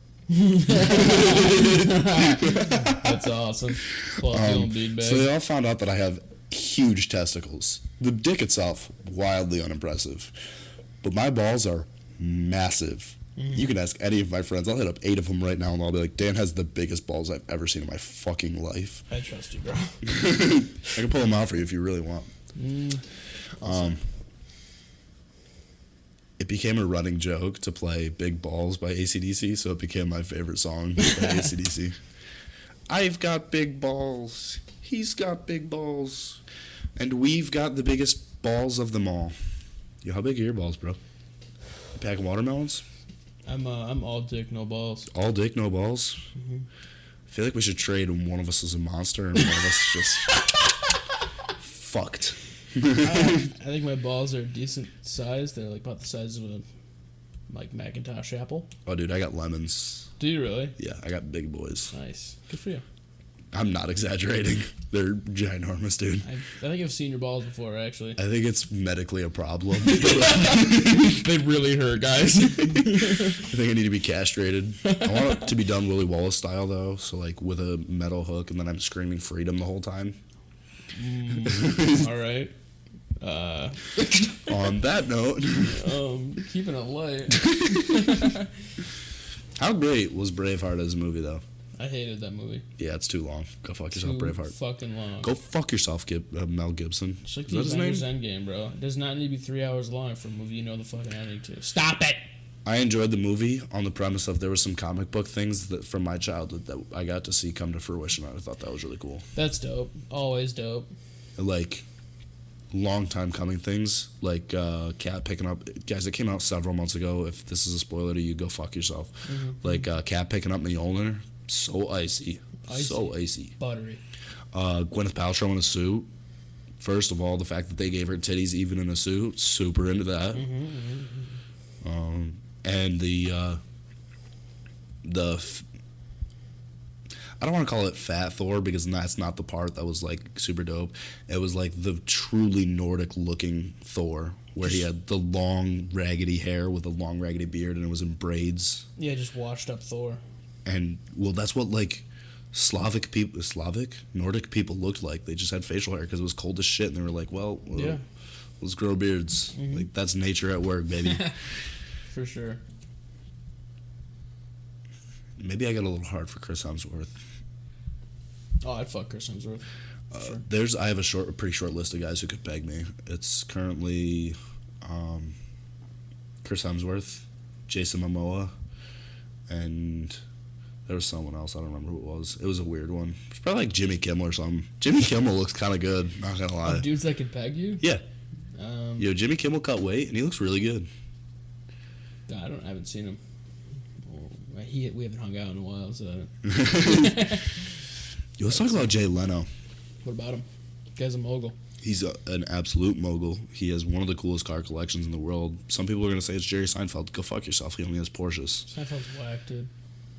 That's awesome. Well, feeling beanbag. So they all found out that I have huge testicles. The dick itself, wildly unimpressive. But my balls are massive. You can ask any of my friends. I'll hit up 8 of them right now and I'll be like, Dan has the biggest balls I've ever seen in my fucking life. I trust you, bro. I can pull them out for you if you really want. It became a running joke to play Big Balls by AC/DC, so it became my favorite song by AC/DC. I've got big balls. He's got big balls. And we've got the biggest balls of them all. Yo, how big are your balls, bro? A pack of watermelons? I'm all dick, no balls. All dick, no balls? I feel like we should trade when one of us is a monster and one of us is just fucked. I think my balls are decent size. They're like about the size of a Macintosh apple. Oh, dude, I got lemons. Do you really? Yeah, I got big boys. Nice. Good for you. I'm not exaggerating. They're ginormous, dude. I think I've seen your balls before, actually. I think it's medically a problem. They really hurt, guys. I think I need to be castrated. I want it to be done Willy Wallace style, though. So, like, with a metal hook, and then I'm screaming freedom the whole time. All right. On that note. Keeping it light. How great was Braveheart as a movie, though? I hated that movie. Yeah, it's too long. Go fuck yourself, Too Braveheart. fucking long. Go fuck yourself, Mel Gibson. It's like Is the that his name? Avengers Endgame, bro. It does not need to be 3 hours long for a movie you know the fucking ending to. Stop it! I enjoyed the movie on the premise of there were some comic book things that from my childhood that I got to see come to fruition. I thought that was really cool. That's dope. Always dope. Like, long time coming things, like Cat picking up... Guys, it came out several months ago. If this is a spoiler to you, go fuck yourself. Like, Cat picking up Mjolnir, so icy. So icy. Buttery. Gwyneth Paltrow in a suit. First of all, the fact that they gave her titties even in a suit, super into that. And I don't want to call it Fat Thor because that's not the part that was like super dope. It was like the truly Nordic looking Thor where he had the long raggedy hair with a long raggedy beard and it was in braids. Yeah, just washed up Thor. And well, that's what like Nordic people looked like. They just had facial hair because it was cold as shit, and they were like, well, let's grow beards. Mm-hmm. Like that's nature at work, baby. For sure. Maybe I got a little hard for Chris Hemsworth. Oh, I'd fuck Chris Hemsworth. Sure. I have a pretty short list of guys who could peg me. It's currently Chris Hemsworth, Jason Momoa, and there was someone else. I don't remember who it was. It was a weird one. It's probably like Jimmy Kimmel or something. Jimmy Kimmel looks kind of good. Not gonna lie. Oh, dudes that can peg you? Yeah. Yo, Jimmy Kimmel cut weight and he looks really good. I haven't seen him. Well, we haven't hung out in a while, so. Yo, let's talk about Jay Leno. What about him? Guy's a mogul. He's an absolute mogul. He has one of the coolest car collections in the world. Some people are going to say it's Jerry Seinfeld. Go fuck yourself. He only has Porsches. Seinfeld's whack, dude.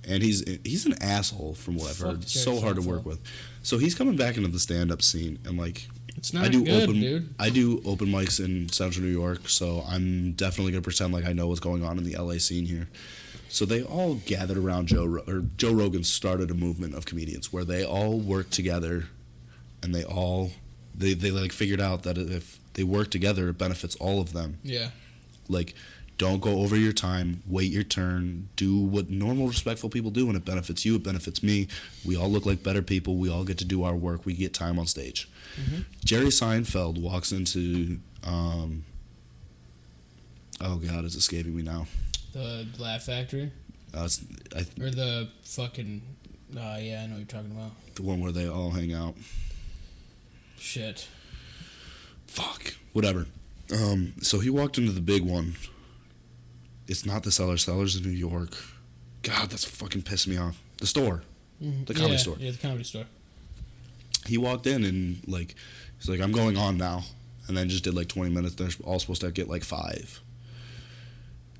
And he's an asshole from what I've heard. Jerry So hard to Seinfeld. work with. So he's coming back into the stand-up scene. And, like, It's not dude. I do open mics in Central New York, so I'm definitely going to pretend like I know what's going on in the LA scene here. So they all gathered around Joe Rogan started a movement of comedians where they all work together and they like figured out that if they work together, it benefits all of them. Yeah. Like, don't go over your time, wait your turn, do what normal, respectful people do, and it benefits you, it benefits me. We all look like better people. We all get to do our work. We get time on stage. Mm-hmm. Jerry Seinfeld walks into, oh God, it's escaping me now. The Laugh Factory? Or the fucking, yeah, I know what you're talking about. The one where they all hang out. Shit. Fuck. Whatever. So he walked into the big one. It's not the Cellar. Cellar's in New York. God, that's fucking pissed me off. The store. Mm-hmm. The comedy store. Yeah, the comedy store. He walked in and, like, he's like, I'm going on now. And then just did, like, 20 minutes. They're all supposed to get, like, 5.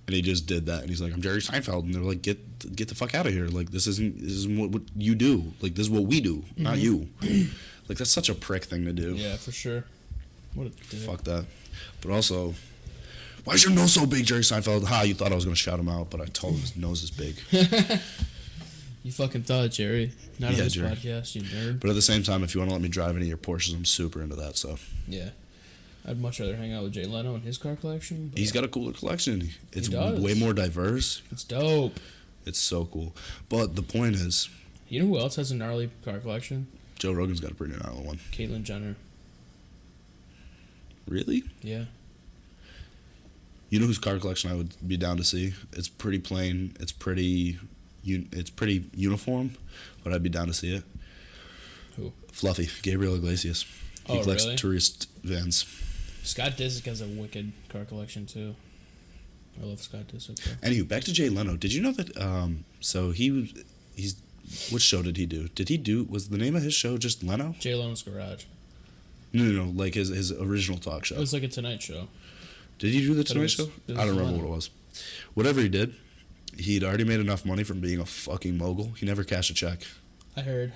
And he just did that. And he's like, I'm Jerry Seinfeld. And they're like, get the fuck out of here. Like, this isn't what you do. Like, this is what we do, mm-hmm. not you. Like, that's such a prick thing to do. Yeah, for sure. What a dick. Fuck that. But also, why is your nose so big, Jerry Seinfeld? Ha, you thought I was going to shout him out, but I told him his nose is big. You fucking thought, Jerry. Not on this Jerry. podcast, you nerd. But at the same time, if you want to let me drive any of your Porsches, I'm super into that, so. Yeah. I'd much rather hang out with Jay Leno and his car collection. He's got a cooler collection. It's way more diverse. It's dope. It's so cool. But the point is... You know who else has a gnarly car collection? Joe Rogan's got a pretty gnarly one. Caitlyn Jenner. Really? Yeah. You know whose car collection I would be down to see? It's pretty plain. It's pretty uniform, but I'd be down to see it. Who? Fluffy. Gabriel Iglesias. He collects tourist vans. Scott Disick has a wicked car collection, too. I love Scott Disick. Anyway, back to Jay Leno. Did you know that, so he's, what show did he do? Was the name of his show just Leno? Jay Leno's Garage. No, like his original talk show. It was like a Tonight Show. Did he do the Tonight Show? I don't remember what it was. Whatever he did, he'd already made enough money from being a fucking mogul. He never cashed a check. I heard.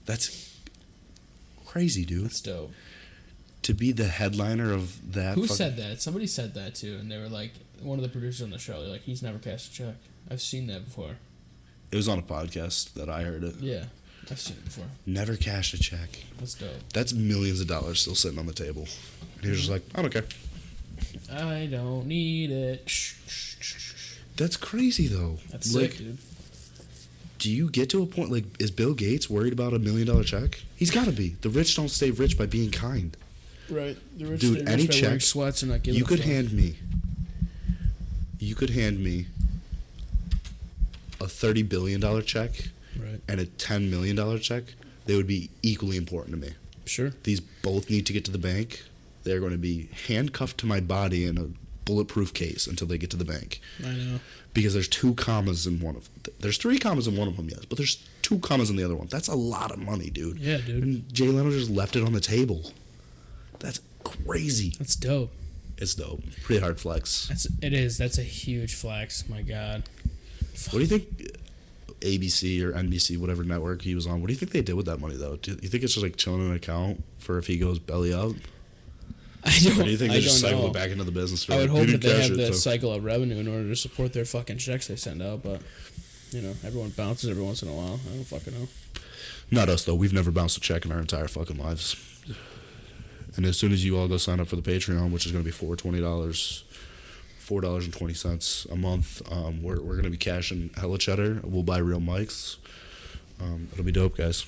That's crazy, dude. That's dope. To be the headliner of that. Who said that? Somebody said that too, and they were like, one of the producers on the show, they're like, he's never cashed a check. I've seen that before. It was on a podcast that I heard it. Yeah, I've seen it before. Never cashed a check. That's dope. That's millions of dollars still sitting on the table. And he was just like, I don't care. I don't need it. That's crazy, though. That's sick, dude. Do you get to a point, like, is Bill Gates worried about $1 million check? He's got to be. The rich don't stay rich by being kind. Right. The rich dude, stay any rich by check, wearing sweats and not giving you could a fuck. You could hand me a $30 billion check and a $10 million check. They would be equally important to me. Sure. These both need to get to the bank. They're going to be handcuffed to my body in a bulletproof case until they get to the bank. I know. Because there's 2 commas in one of them. There's 3 commas in one of them, yes, but there's 2 commas in the other one. That's a lot of money, dude. Yeah, dude. And Jay Leno just left it on the table. That's crazy. That's dope. It's dope. Pretty hard flex. It is. That's a huge flex. My God. What do you think ABC or NBC, whatever network he was on, what do you think they did with that money, though? Do you think it's just like chilling in an account for if he goes belly up? I don't. Or do you think they just cycle know. it back into the business? I would hope that they have that cycle of revenue in order to support their fucking checks they send out, but You know, everyone bounces every once in a while. I don't fucking know. Not us, though. We've never bounced a check in our entire fucking lives. And as soon as you all go sign up for the Patreon, which is going to be $4.20 a month, we're going to be cashing hella cheddar. We'll buy real mics. It'll be dope, guys.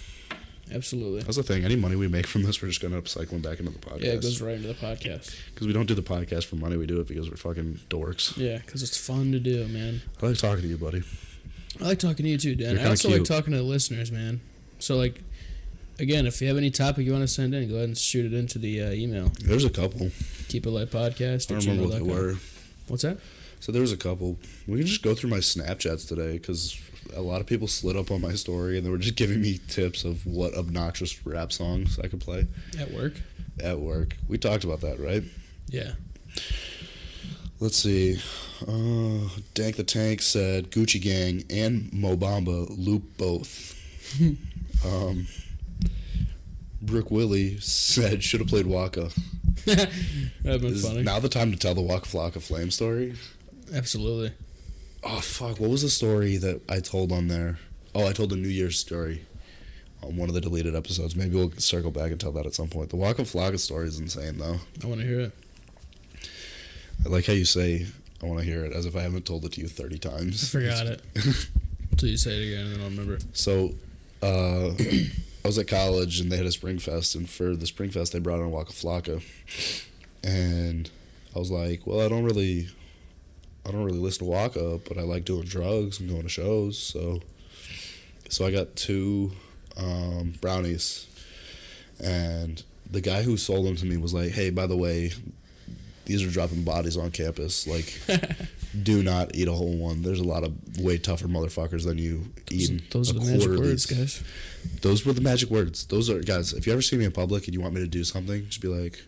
Absolutely. That's the thing. Any money we make from this, we're just going to end up cycling back into the podcast. Yeah, it goes right into the podcast. Because we don't do the podcast for money. We do it because we're fucking dorks. Yeah, because it's fun to do, man. I like talking to you, buddy. I like talking to you, too, Dan. You're I also cute. like talking to the listeners, man. So, like, again, if you have any topic you want to send in, go ahead and shoot it into the email. There's a couple. Keep it light podcast. I don't remember what they were. What's that? So there was a couple. We can just go through my Snapchats today because a lot of people slid up on my story and they were just giving me tips of what obnoxious rap songs I could play. At work? At work. We talked about that, right? Yeah. Let's see. Dank the Tank said Gucci Gang and Mo Bamba loop both. Brooke Willie said should have played Waka. That'd been Is funny. now the time to tell the Waka Flaka Flame story? Absolutely. Oh, fuck. What was the story that I told on there? Oh, I told the New Year's story on one of the deleted episodes. Maybe we'll circle back and tell that at some point. The Waka Flaka story is insane, though. I want to hear it. I like how you say, I want to hear it, as if I haven't told it to you 30 times. I forgot it. Until you say it again, and then I'll remember. So, I was at college, and they had a Spring Fest, and for the Spring Fest, they brought in Waka Flaka. And I was like, well, I don't really listen to Waka, but I like doing drugs and going to shows, so I got 2 brownies, and the guy who sold them to me was like, hey, by the way, these are dropping bodies on campus, like, do not eat a whole one. There's a lot of way tougher motherfuckers than you eating Those are a the magic quarter of words, these. guys. Those were the magic words. Those are, guys, if you ever see me in public and you want me to do something, just be like,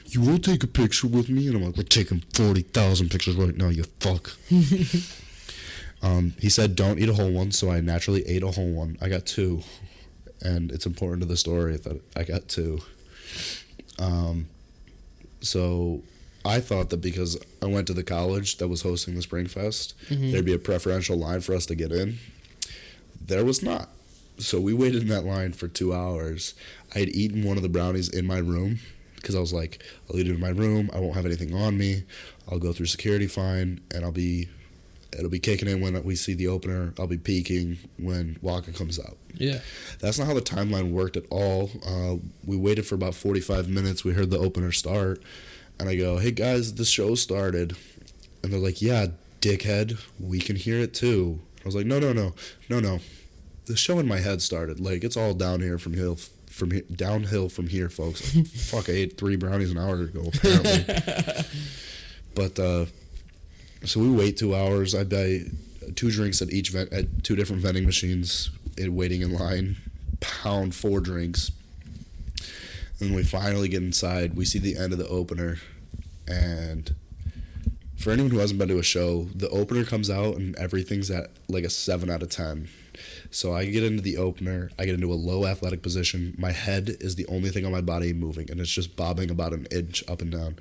you will take a picture with me? And I'm like, we're taking 40,000 pictures right now, you fuck. He said, don't eat a whole one, so I naturally ate a whole one. I got 2. And it's important to the story that I got 2. So I thought that because I went to the college that was hosting the Spring Fest, there'd be a preferential line for us to get in. There was not. So we waited in that line for 2 hours. I had eaten one of the brownies in my room because I was like, I'll eat it in my room. I won't have anything on me. I'll go through security fine, and it'll be kicking in when we see the opener. I'll be peaking when Waka comes out. Yeah. That's not how the timeline worked at all. We waited for about 45 minutes. We heard the opener start, and I go, hey, guys, the show started. And they're like, yeah, dickhead, we can hear it too. I was like, no. The show in my head started. Like, it's all downhill from here, folks. Fuck, I ate 3 brownies an hour ago, apparently. But, so we wait 2 hours. I buy 2 drinks at at 2 different vending machines, waiting in line, pound 4 drinks. And we finally get inside. We see the end of the opener. And for anyone who hasn't been to a show, the opener comes out and everything's at like a 7 out of 10. So I get into the opener. I get into a low athletic position. My head is the only thing on my body moving, and it's just bobbing about an inch up and down.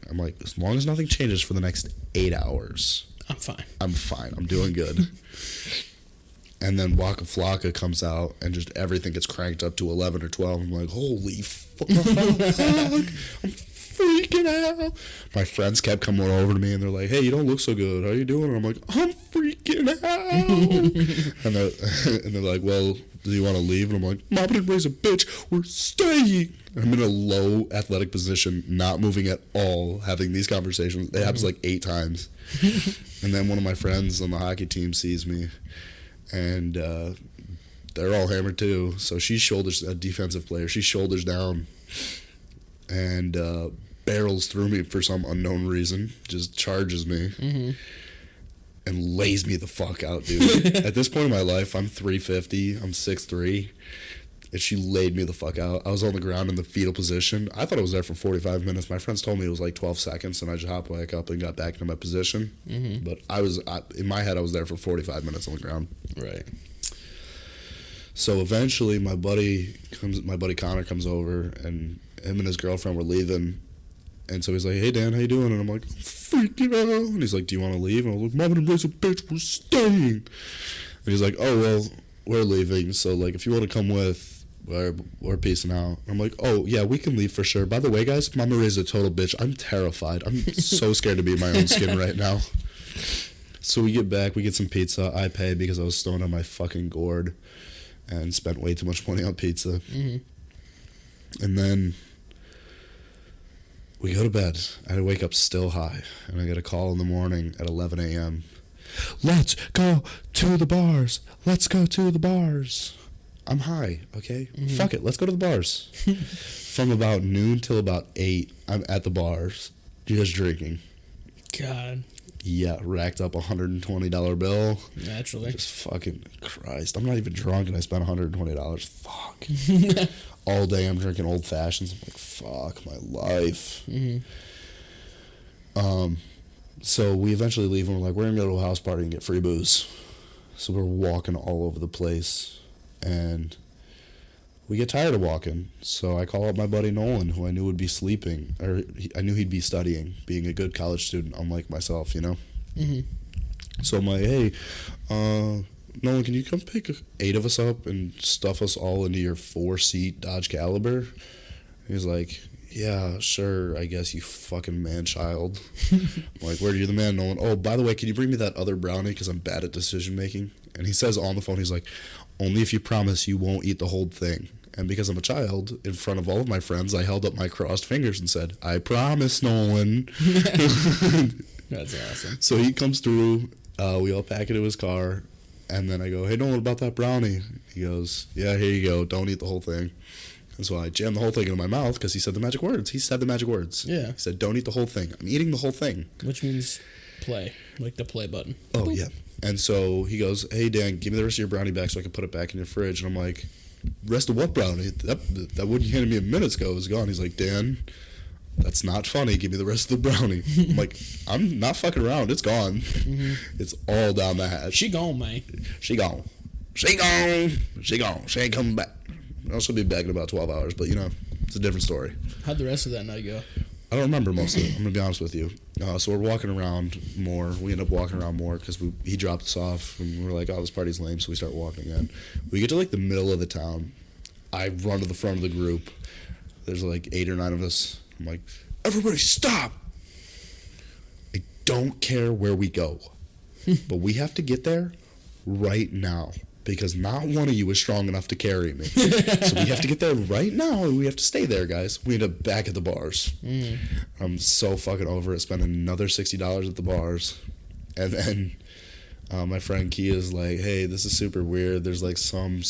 I'm like, as long as nothing changes for the next 8 hours, I'm fine. I'm doing good. And then Waka Flaka comes out, and just everything gets cranked up to 11 or 12. I'm like, holy fuck. I'm freaking out. My friends kept coming over to me, and they're like, hey, you don't look so good. How you doing? And I'm like, I'm freaking out. and they're like, well, do you want to leave? And I'm like, Mom didn't raise a bitch. We're staying. I'm in a low athletic position, not moving at all, having these conversations. It happens like 8 times. And then one of my friends on the hockey team sees me, and they're all hammered too. So she shoulders, a defensive player, she shoulders down and barrels through me for some unknown reason, just charges me and lays me the fuck out, dude. At this point in my life, I'm 350, I'm 6'3", and she laid me the fuck out. I was on the ground in the fetal position. I thought I was there for 45 minutes. My friends told me it was like 12 seconds, and I just hopped back up and got back into my position. But in my head, I was there for 45 minutes on the ground. Right. So eventually, my buddy Connor comes over, and him and his girlfriend were leaving. And so he's like, hey, Dan, how you doing? And I'm like, I'm freaking out. And he's like, do you want to leave? And I was like, Mom and Embrace a bitch, we're staying. And he's like, oh, well, we're leaving. So, like, if you want to come with, we're peacing out. And I'm like, oh, yeah, we can leave for sure. By the way, guys, Mama raised a total bitch. I'm terrified. I'm so scared to be in my own skin right now. So we get back, we get some pizza. I pay because I was stoned on my fucking gourd and spent way too much money on pizza. Mm-hmm. And then we go to bed. I wake up still high, and I get a call in the morning at 11 a.m. Let's go to the bars. Let's go to the bars. I'm high, okay? Mm-hmm. Fuck it, let's go to the bars. From about noon till about 8, I'm at the bars, just drinking. God. Yeah, racked up $120 bill. Naturally. Just fucking Christ. I'm not even drunk and I spent $120. Fuck. All day I'm drinking old fashions. I'm like, fuck my life. Mm-hmm. So we eventually leave and we're like, we're gonna go to a house party and get free booze. So we're walking all over the place and we get tired of walking. So I call up my buddy Nolan, who I knew would be sleeping, or I knew he'd be studying, being a good college student, unlike myself, you know? Mm-hmm. So I'm like, hey, Nolan, can you come pick 8 of us up and stuff us all into your 4-seat Dodge Caliber? He's like, yeah, sure, I guess, you fucking man-child. I'm like, where are you the man, Nolan? Oh, by the way, can you bring me that other brownie because I'm bad at decision-making? And he says on the phone, he's like, only if you promise you won't eat the whole thing. And because I'm a child, in front of all of my friends, I held up my crossed fingers and said, I promise, Nolan. That's awesome. So he comes through, we all pack it to his car, and then I go, hey, Nolan, about that brownie? He goes, yeah, here you go, don't eat the whole thing. And so I jammed the whole thing into my mouth because he said the magic words. He said the magic words. Yeah. He said, don't eat the whole thing. I'm eating the whole thing. Which means play, like the play button. Oh, Boop. yeah. And so he goes, hey, Dan, give me the rest of your brownie back so I can put it back in your fridge. And I'm like, rest of what brownie? That one you handed me a minute ago is gone. He's like, Dan, that's not funny. Give me the rest of the brownie. I'm like, I'm not fucking around. It's gone. Mm-hmm. It's all down the hatch. She gone, man. She gone. She gone. She gone. She ain't coming back. She'll be back in about 12 hours, but, you know, it's a different story. How'd the rest of that night go? I don't remember most of it. I'm going to be honest with you. So we're walking around more. We end up walking around more because he dropped us off. And we're like, oh, this party's lame, so we start walking again. We get to, like, the middle of the town. I run to the front of the group. There's, like, 8 or 9 of us. I'm like, everybody stop! I don't care where we go. But we have to get there right now. Because not one of you is strong enough to carry me. So we have to get there right now, and we have to stay there, guys. We end up back at the bars. I'm so fucking over it. Spending another $60 at the bars. And then my friend Kia's like, hey, this is super weird. There's like some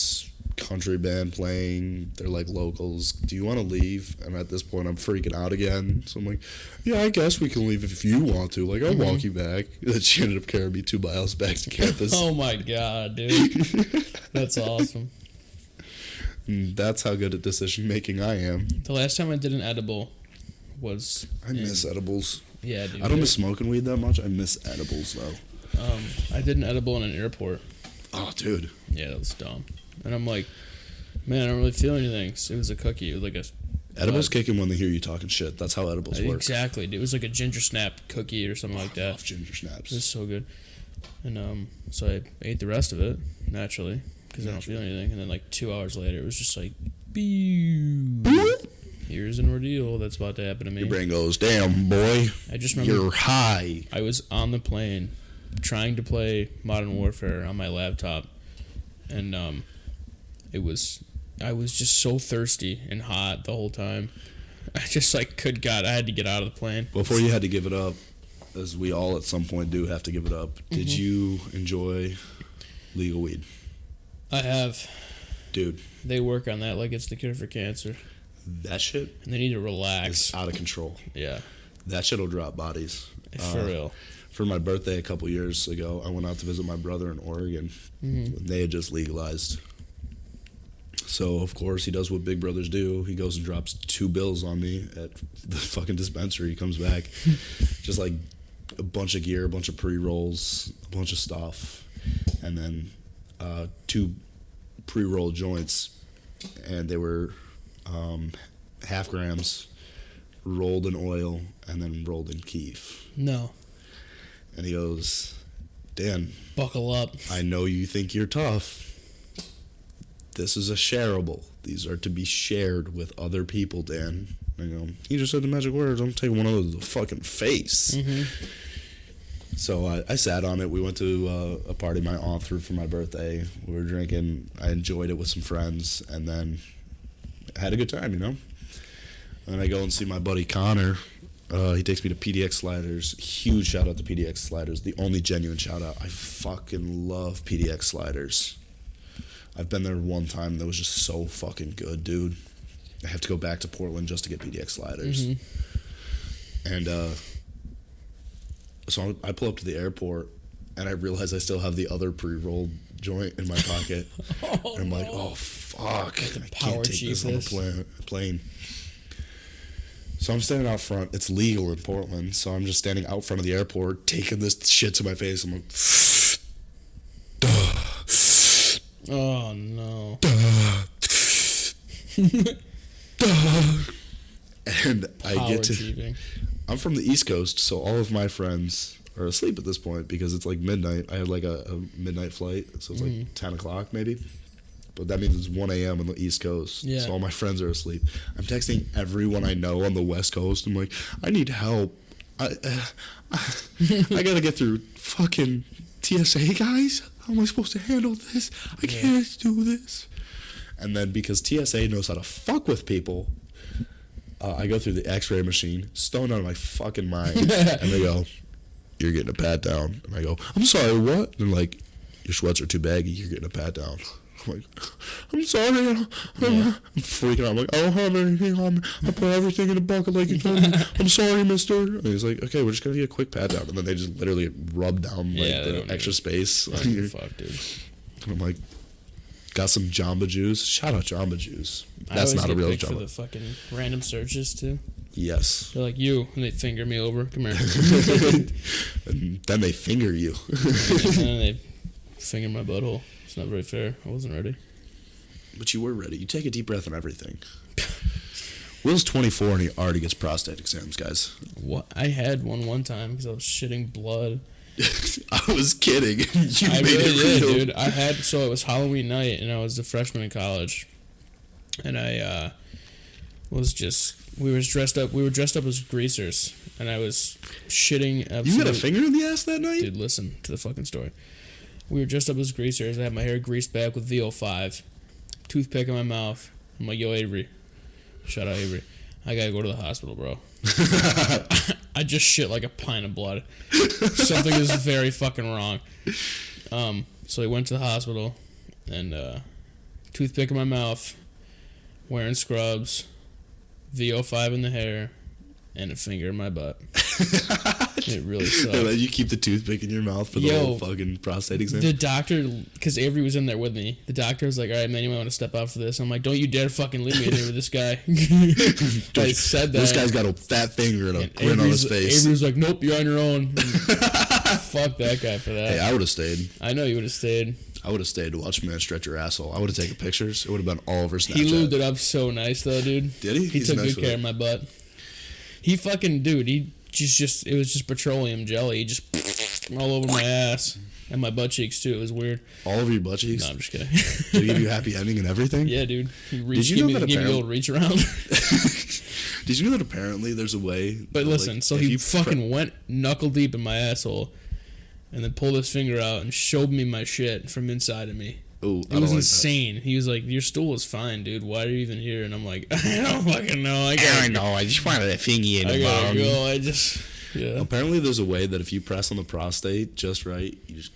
country band playing. They're like locals. Do you want to leave? And at this point, I'm freaking out again. So I'm like, yeah, I guess we can leave if you want to. Like, I'll walk you back. Then she ended up carrying me 2 miles back to campus. Oh my god, dude. That's awesome. And that's how good at decision making I am. The last time I did an edible was... I miss edibles. Yeah, dude. I don't miss smoking weed that much. I miss edibles, though. I did an edible in an airport. Oh, dude. Yeah, that was dumb. And I'm like, man, I don't really feel anything. So it was a cookie. It was like a... Edibles kick in when they hear you talking shit. That's how edibles work. Exactly. It was like a ginger snap cookie or something like that. I love ginger snaps. It was so good. And so I ate the rest of it, naturally, because I don't feel anything. And then like 2 hours later, it was just like, here's an ordeal that's about to happen to me. Your brain goes, damn, boy. I just remember you're high. I was on the plane trying to play Modern Warfare on my laptop. And I was just so thirsty and hot the whole time. I just like, good God, I had to get out of the plane. Before you had to give it up, as we all at some point do have to give it up, did you enjoy legal weed? I have. Dude. They work on that like it's the cure for cancer. That shit and they need to relax. is out of control. Yeah. That shit'll drop bodies. For real. For my birthday a couple years ago, I went out to visit my brother in Oregon. Mm-hmm. They had just legalized. So, of course, he does what big brothers do. He goes and drops 2 bills on me at the fucking dispensary. He comes back. Just like a bunch of gear, a bunch of pre-rolls, a bunch of stuff. And then 2 pre-roll joints. And they were half grams rolled in oil, and then rolled in keef. No. And he goes, Dan, buckle up. I know you think you're tough. This is a shareable. These are to be shared with other people, Dan. I go, he just said the magic words. I'm taking one of those to the fucking face. Mm-hmm. So I sat on it. We went to a party my aunt threw for my birthday. We were drinking. I enjoyed it with some friends, and then I had a good time, you know? And I go and see my buddy Connor. He takes me to PDX Sliders. Huge shout out to PDX Sliders. The only genuine shout out. I fucking love PDX Sliders. I've been there one time. That was just so fucking good, dude. I have to go back to Portland just to get PDX Sliders. Mm-hmm. And so I pull up to the airport, and I realize I still have the other pre-rolled joint in my pocket. And I'm like, oh, fuck. I can't take this on the plane. So I'm standing out front. It's legal in Portland, so I'm just standing out front of the airport, taking this shit to my face. I'm like, duh. Oh, no. Duh. And I get to... Achieving. I'm from the East Coast, so all of my friends are asleep at this point because it's like midnight. I had like a midnight flight, so it's like 10 o'clock maybe. But that means it's 1 a.m. on the East Coast. Yeah. So all my friends are asleep. I'm texting everyone I know on the West Coast. I'm like, I need help. I gotta get through fucking TSA, guys. How am I supposed to handle this? I can't do this. And then because TSA knows how to fuck with people, I go through the X-ray machine, stoned out of my fucking mind, and they go, "You're getting a pat down." And I go, "I'm sorry, what?" And they're like, "Your sweats are too baggy. You're getting a pat down." I'm like, "I'm sorry." I'm freaking out. I'm like, "I don't have anything on me. I put everything in a bucket like you told me. I'm sorry, mister." And he's like, "Okay, we're just going to get a quick pat down." And then they just literally rub down like the extra space. Fuck, dude. And I'm like, got some Jamba Juice. Shout out Jamba Juice. That's not a real Jamba. For the fucking random searches too. Yes. They're like, you, and they finger me over. Come here. And then they finger you. And then they finger my butthole. It's not very fair. I wasn't ready. But you were ready. You take a deep breath and everything. Will's 24 and he already gets prostate exams, guys. What? I had one time because I was shitting blood. I was kidding. I really did, dude. So it was Halloween night, and I was a freshman in college, and I we were dressed up as greasers, and I was shitting. You had a finger in the ass that night? Dude, listen to the fucking story. We were dressed up as greasers. I had my hair greased back with VO5, toothpick in my mouth. I'm like, yo, Avery. Shout out, Avery. I gotta go to the hospital, bro. I just shit like a pint of blood. Something is very fucking wrong. So I went to the hospital, and toothpick in my mouth, wearing scrubs, VO5 in the hair, and a finger in my butt. It really sucked. And then you keep the toothpick in your mouth for the whole fucking prostate exam? The doctor, because Avery was in there with me, the doctor was like, all right, man, you might want to step out for this. I'm like, don't you dare fucking leave me in here with this guy. I said that. This guy's got a fat finger and a grin on his face. Avery was like, nope, you're on your own. Fuck that guy for that. Hey, I would have stayed. I know you would have stayed. I would have stayed to watch man stretch your asshole. I would have taken pictures. It would have been all over Snapchat. He lubed it up so nice, though, dude. Did he? He took good care of my butt. He fucking, dude, it was just petroleum jelly. He just all over my ass and my butt cheeks, too. It was weird. All over your butt cheeks? No, I'm just kidding. Did he give you a happy ending and everything? Yeah, dude. He reached, give me the old reach around. Did you know that apparently there's a way... But listen, like, so he fucking went knuckle deep in my asshole and then pulled his finger out and showed me my shit from inside of me. Ooh, it was insane. He was like, your stool is fine, dude. Why are you even here? And I'm like, I don't fucking know. I don't know. I just wanted a thingy in the bottom. I gotta go. Yeah. Apparently there's a way that if you press on the prostate just right, you just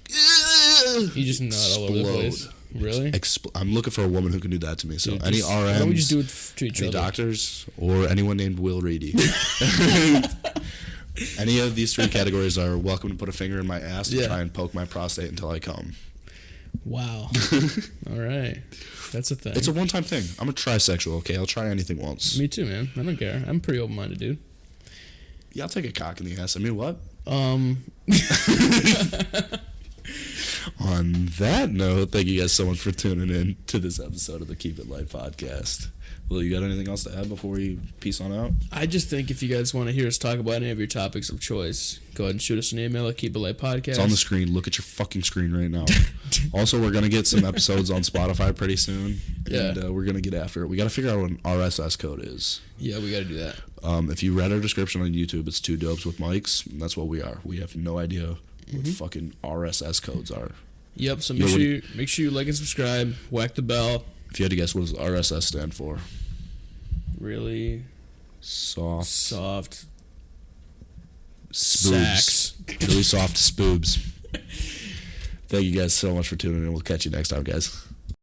nut all over the place. Really? I'm looking for a woman who can do that to me. So dude, any RMs, why don't we just do it to each any other? Doctors, or anyone named Will Reedy. Any of these three categories are welcome to put a finger in my ass and try and poke my prostate until I come. Wow. All right. That's a thing. It's a one-time thing. I'm a trisexual, okay? I'll try anything once. Me too, man. I don't care. I'm pretty open-minded, dude. Yeah, I'll take a cock in the ass. I mean, what? On that note, thank you guys so much for tuning in to this episode of the Keep It Light podcast. Well, you got anything else to add before we peace on out? I just think if you guys want to hear us talk about any of your topics of choice, go ahead and shoot us an email at keepitlightpodcast. It's on the screen. Look at your fucking screen right now. Also, we're going to get some episodes on Spotify pretty soon. Yeah. And we're going to get after it. We got to figure out what an RSS code is. Yeah, we got to do that. If you read our description on YouTube, it's two dopes with mics. And that's what we are. We have no idea what fucking RSS codes are. Yep, so make sure you like and subscribe, whack the bell. If you had to guess, what does RSS stand for? Really Soft spoobs. Sacks. Really soft spoobs. Thank you guys so much for tuning in. We'll catch you next time, guys.